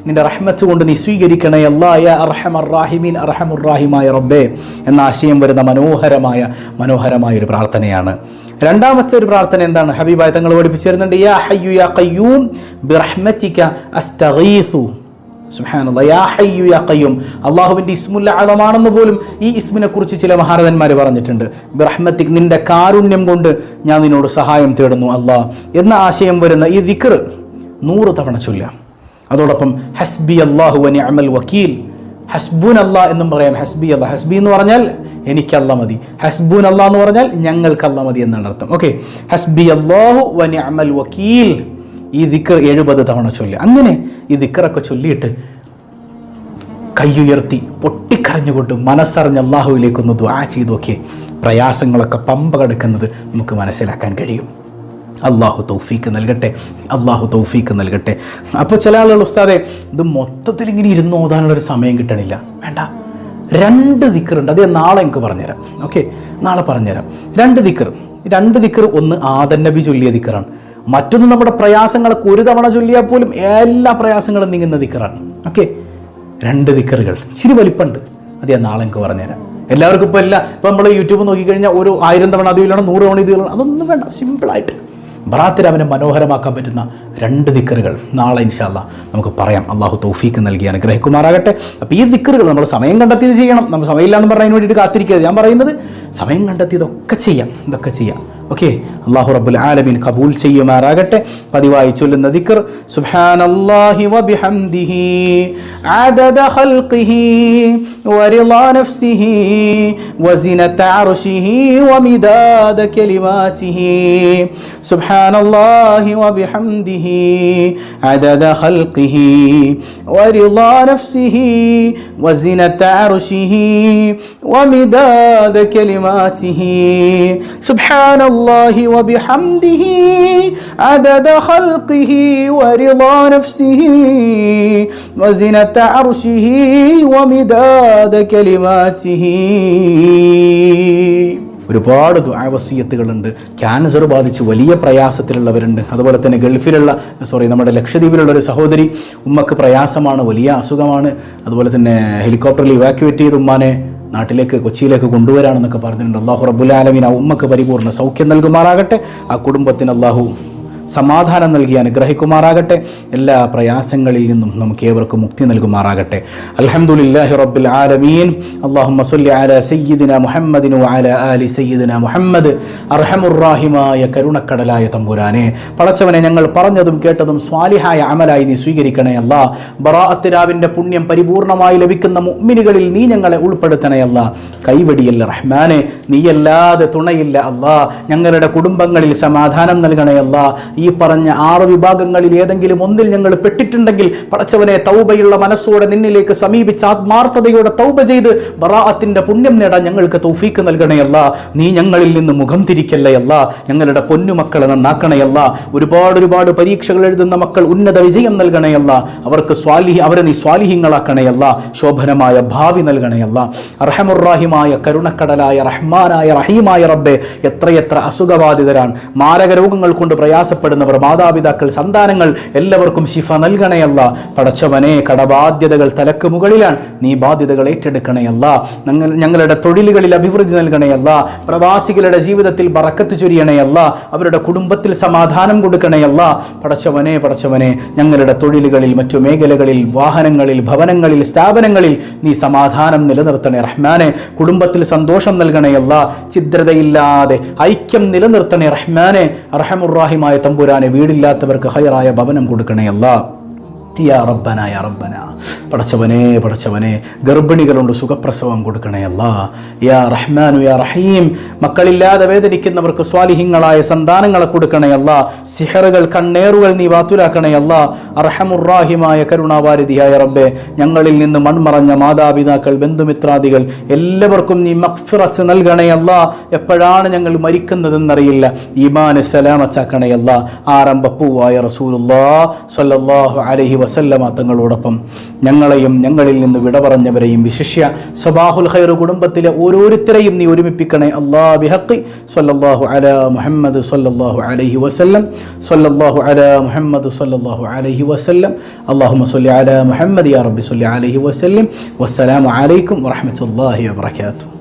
നിന്റെ റഹ്മത്ത് കൊണ്ട് നീ സ്വീകരിക്കണേ അല്ലാഹ്. യാ അർഹമർ റഹീമീൻ, അർഹമുർ റഹീമായ റബ്ബേ എന്ന ആശയം വരുന്ന മനോഹരമായ ഒരു പ്രാർത്ഥനയാണ്. രണ്ടാമത്തെ ഒരു പ്രാർത്ഥന എന്താണ്? ഹബീബായ തങ്ങൾ പഠിപ്പിച്ചിരുന്നുണ്ട്. യാ ഹയ്യു യാ ഖയ്യൂം ബിറഹ്മതിക അസ്തഗീസു. സുബ്ഹാനല്ലാഹ്, യാ ഹയ്യു യാ ഖയ്യൂം അല്ലാഹുവിൻ്റെ ഇസ്മുൽ അഅ്ളമാണെന്ന് പോലും ഈ ഇസ്മിനെ കുറിച്ച് ചില മഹാരഥന്മാർ പറഞ്ഞിട്ടുണ്ട്. ബിറഹ്മതിക്, നിന്റെ കാരുണ്യം കൊണ്ട് ഞാൻ നിന്നോട് സഹായം തേടുന്നു അല്ലാഹ് എന്ന ആശയം വരുന്ന ഈ ദിക്ർ 100 തവണ ചൊല്ലാം. അതോടൊപ്പം ഹസ്ബി അല്ലാഹു വ നിഅമൽ വക്കീൽ, ഹസ്ബൂൻ അല്ലാഹ് എന്നും പറയാം. ഹസ്ബി അല്ലാഹ്, ഹസ്ബി എന്ന് പറഞ്ഞാൽ എനിക്ക് അല്ലാഹ് മതി, ഹസ്ബൂൻ അല്ലാഹ് എന്ന് പറഞ്ഞാൽ ഞങ്ങൾക്ക് അല്ലാഹ് മതി എന്നാണ് അർത്ഥം. ഓക്കെ, ഹസ്ബി അല്ലാഹു വ നിഅമൽ വക്കീൽ. ഈ ദിക്ർ 70 തവണ ചൊല്ലുക. അങ്ങനെ ഈ ദിക്റൊക്കെ ചൊല്ലിയിട്ട് കയ്യുയർത്തി പൊട്ടിക്കരഞ്ഞുകൊണ്ട് മനസ്സറിഞ്ഞ് അല്ലാഹുവിലേക്കൊന്ന് ദുആ ചെയ്ത് നോക്കിയേ, പ്രയാസങ്ങളൊക്കെ പമ്പ കടക്കുന്നത് നമുക്ക് മനസ്സിലാക്കാൻ കഴിയും. അല്ലാഹു തൗഫീക്ക് നൽകട്ടെ, അല്ലാഹു തൗഫീക്ക് നൽകട്ടെ. അപ്പോൾ ചില ആളുകൾ, ഉസ്താദേ, ഇത് മൊത്തത്തിൽ ഇങ്ങനെ ഇരുന്ന് ഓതാനുള്ളൊരു സമയം കിട്ടണില്ല. വേണ്ട, 2 ദിക്റുണ്ട്. അത് നാളെ എനിക്ക് പറഞ്ഞുതരാം. ഓക്കെ, നാളെ പറഞ്ഞുതരാം. 2 ദിക്ർ. ഒന്ന് ആദം നബി ചൊല്ലിയ ദിക്റാണ്. മറ്റൊന്ന് നമ്മുടെ പ്രയാസങ്ങളൊക്കെ ഒരു തവണ ചൊല്ലിയാൽ പോലും എല്ലാ പ്രയാസങ്ങളും നീങ്ങുന്ന ദിക്റാണ്. ഓക്കെ, 2 ദിക്റുകൾ. ഇച്ചിരി വലിപ്പമുണ്ട്. അത് ഞാൻ നാളെ എനിക്ക് പറഞ്ഞുതരാം. എല്ലാവർക്കും ഇപ്പോൾ ഇപ്പോൾ നമ്മൾ യൂട്യൂബ് നോക്കിക്കഴിഞ്ഞാൽ ഒരു 1000 തവണ അത് ചൊല്ലണം, 100 തവണ ഇത് ചൊല്ലണം, അതൊന്നും വേണ്ട. സിമ്പിളായിട്ട് ബറാത്തിരാവിനെ മനോഹരമാക്കാൻ പറ്റുന്ന 2 ദിക്റുകൾ നാളെ ഇൻഷാ അല്ലാഹ് നമുക്ക് പറയാം. അള്ളാഹു തൗഫീക്ക് നൽകി അനുഗ്രഹിക്കുമാറാകട്ടെ. അപ്പോൾ ഈ ദിക്റുകൾ നമ്മൾ സമയം കണ്ടെത്തി ചെയ്യണം. നമ്മൾ സമയമില്ല എന്ന് പറഞ്ഞതിന് വേണ്ടിയിട്ട് കാത്തിരിക്കരുത്. ഞാൻ പറയുന്നത് സമയം കണ്ടെത്തി ഇതൊക്കെ ചെയ്യാം. ഓക്കെ, അല്ലാഹു റബ്ബുൽ ആലമീൻ ഖബൂൽ ചെയ്യുമാറാകട്ടെ. പതിവായി ചൊല്ലുന്ന ദിക്ർ സുബ്ഹാനല്ലാഹി വബിഹംദിഹി അദദ ഖൽഖിഹി വറിളാ നഫ്സിഹി വസിനത അർശിഹി വമിദാദ കലിമാതിഹി. സുബ്ഹാനല്ലാഹി വബിഹംദിഹി അദദ ഖൽഖിഹി വറിളാ നഫ്സിഹി വസിനത അർശിഹി വമിദാദ കലിമാതിഹി. സുബ്ഹാനല്ലാഹി الله وبحمده عدد خلقه ورضا نفسه وزنة عرشه ومداد كلماته. ഒരുപാട് ദുആ വസിയത്തുകളുണ്ട്. ക്യാൻസർ ബാധിച്ച് വലിയ പ്രയാസത്തിലുള്ളവരുണ്ട്. അതുപോലെ തന്നെ നമ്മുടെ ലക്ഷദ്വീപിലുള്ള ഒരു സഹോദരി, ഉമ്മക്ക് പ്രയാസമാണ്, വലിയ അസുഖമാണ്. അതുപോലെ തന്നെ ഹെലികോപ്റ്ററിൽ ഇവാക്യുവേറ്റ് ചെയ്ത് ഉമ്മാനെ കൊച്ചിയിലേക്ക് കൊണ്ടുവരാണെന്നൊക്കെ പറഞ്ഞിട്ടുണ്ട്. അല്ലാഹു റബ്ബുൽ ആലമീൻ ആ ഉമ്മക്ക് പരിപൂർണ്ണ സൗഖ്യം നൽകുമാറാകട്ടെ. ആ കുടുംബത്തിന് അല്ലാഹു സമാധാനം നൽകി അനുഗ്രഹിക്കുമാറാകട്ടെ. എല്ലാ പ്രയാസങ്ങളിൽ നിന്നും നമുക്ക് ഏവർക്കും മുക്തി നൽകുമാറാകട്ടെ. അൽഹംദുലില്ലാഹി റബ്ബിൽ ആലമീൻ. അല്ലാഹുമ്മ സ്വല്ലി അലാ സയ്യിദിന മുഹമ്മദിൻ വഅലാ ആലി സയ്യിദിന മുഹമ്മദ്. അർഹമുർ റഹീമായ കരുണക്കടലായ തമ്പുരാനെ, പടച്ചവനെ, ഞങ്ങൾ പറഞ്ഞതും കേട്ടതും സ്വാലിഹായ അമലായി നീ സ്വീകരിക്കണേ അല്ലാ. ബറാഅത്ത് രാവിന്റെ പുണ്യം പരിപൂർണമായി ലഭിക്കുന്ന മുഅ്മിനുകളിൽ നീ ഞങ്ങളെ ഉൾപ്പെടുത്തണേ അല്ലാ. കൈവടിയല്ല റഹ്മാനെ, നീയല്ലാതെ തുണയില്ല അല്ലാ. ഞങ്ങളുടെ കുടുംബങ്ങളിൽ സമാധാനം നൽകണേ അല്ലാ. ഈ പറഞ്ഞ 6 വിഭാഗങ്ങളിൽ ഏതെങ്കിലും ഒന്നിൽ ഞങ്ങൾ പെട്ടിട്ടുണ്ടെങ്കിൽ പടച്ചവനെ, തൗബയുള്ള മനസ്സോടെ നിന്നിലേക്ക് സമീപിച്ച് ആത്മാർത്ഥതയോടെ തൗബ ചെയ്ത് ബറാഅത്തിന്റെ പുണ്യം നേടാൻ ഞങ്ങൾക്ക് തൗഫീക്ക് നൽകണയല്ല. നീ ഞങ്ങളിൽ നിന്ന് മുഖം തിരിക്കല്ലയല്ല. ഞങ്ങളുടെ പൊന്നുമക്കളെ നന്നാക്കണയല്ല. ഒരുപാട് പരീക്ഷകൾ എഴുതുന്ന മക്കൾ ഉന്നത വിജയം നൽകണയല്ല. അവരെ നീ സ്വാലിഹീങ്ങളാക്കണയല്ല. ശോഭനമായ ഭാവി നൽകണയല്ല. അർഹമുർ-റഹീമായ കരുണക്കടലായ റഹ്മാനായ റഹീമായ റബ്ബേ, എത്രയെത്ര അസുഖബാധിതരാണ്, മാരക രോഗങ്ങൾ കൊണ്ട് പ്രയാസപ്പെടുന്നവർ, മാതാപിതാക്കൾ, സന്താനങ്ങൾ, എല്ലാവർക്കും ശിഫ നൽകണയല്ല. പടച്ചവനെ, കടബാധ്യതകൾ തലക്ക് മുകളിലാണ്. നീ ബാധ്യതകൾ ഏറ്റെടുക്കണയല്ല. ഞങ്ങളുടെ തൊഴിലുകളിൽ അഭിവൃദ്ധി നൽകണയല്ല. പ്രവാസികളുടെ ജീവിതത്തിൽ ബറക്കത്ത് ചൊരിയണയല്ല. അവരുടെ കുടുംബത്തിൽ സമാധാനം കൊടുക്കണയല്ല. പടച്ചവനെ, ഞങ്ങളുടെ തൊഴിലുകളിൽ, മറ്റു മേഖലകളിൽ, വാഹനങ്ങളിൽ, ഭവനങ്ങളിൽ, സ്ഥാപനങ്ങളിൽ നീ സമാധാനം നിലനിർത്തണേ റഹ്മാനെ. കുടുംബത്തിൽ സന്തോഷം നൽകണയല്ല. ഛിദ്രതയില്ലാതെ ഐക്യം നിലനിർത്തണേ റഹ്മാനെ. അർഹമുർ-റഹീമായ തമ്പുരാനെ വീടില്ലാത്തവർക്ക് ഖൈറായ ഭവനം കൊടുക്കണേ അല്ലാ. യാ റബ്ബന യാ റബ്ബന. പടച്ചവനെ ഗർഭിണികളുണ്ട്, സുഖപ്രസവം കൊടുക്കണേ അല്ലാ. യാ റഹ്മാനു യാ റഹീം. മക്കളില്ലാതെ വേദനിക്കുന്നവർക്ക് സ്വാലിഹിങ്ങളായ സന്താനങ്ങളെ കൊടുക്കണേ അല്ലാ. സിഹറുകൾ കണ്ണേറുകൾ നീ വാത്തുലാക്കണേ അല്ലാ. അർഹമുറാഹിമായ കരുണാവാരിധിയായ റബ്ബേ, ഞങ്ങളിൽ നിന്ന് മൺമറഞ്ഞ മാതാപിതാക്കൾ, ബന്ധുമിത്രാദികൾ എല്ലാവർക്കും നീ മഗ്ഫിറത്ത് നൽകണേ അല്ലാ. എപ്പോഴാണ് ഞങ്ങൾ മരിക്കുന്നതെന്നറിയില്ല. ഈമാന് സലാമത്താക്കണേ അല്ലാ. ആരംഭപ്പൂവായ റസൂലുള്ളാഹി സ്വല്ലല്ലാഹു അലൈഹി വസല്ലമ തങ്ങളോടൊപ്പം ഞങ്ങളെയും ഞങ്ങളിൽ നിന്ന് വിട പറഞ്ഞവരെയും വിശിഷ്യ സബാഹുൽ ഖൈർ കുടുംബത്തിലെ ഓരോരുത്തരെയും നീ ഒരുമിപ്പിക്കണേ അല്ലാ. ബിഹഖി സ്വല്ലല്ലാഹു അലാ മുഹമ്മദ് സ്വല്ലല്ലാഹു അലൈഹി വസല്ലം. സ്വല്ലല്ലാഹു അലാ മുഹമ്മദ് സ്വല്ലല്ലാഹു അലൈഹി വസല്ലം. അല്ലാഹുമ്മ സ്വല്ലി അലാ മുഹമ്മദ് യാ റബ്ബി സ്വല്ലി അലൈഹി വസല്ലം. വസ്സലാമു അലൈക്കും വറഹ്മത്തുള്ളാഹി വബറകാതുഹു.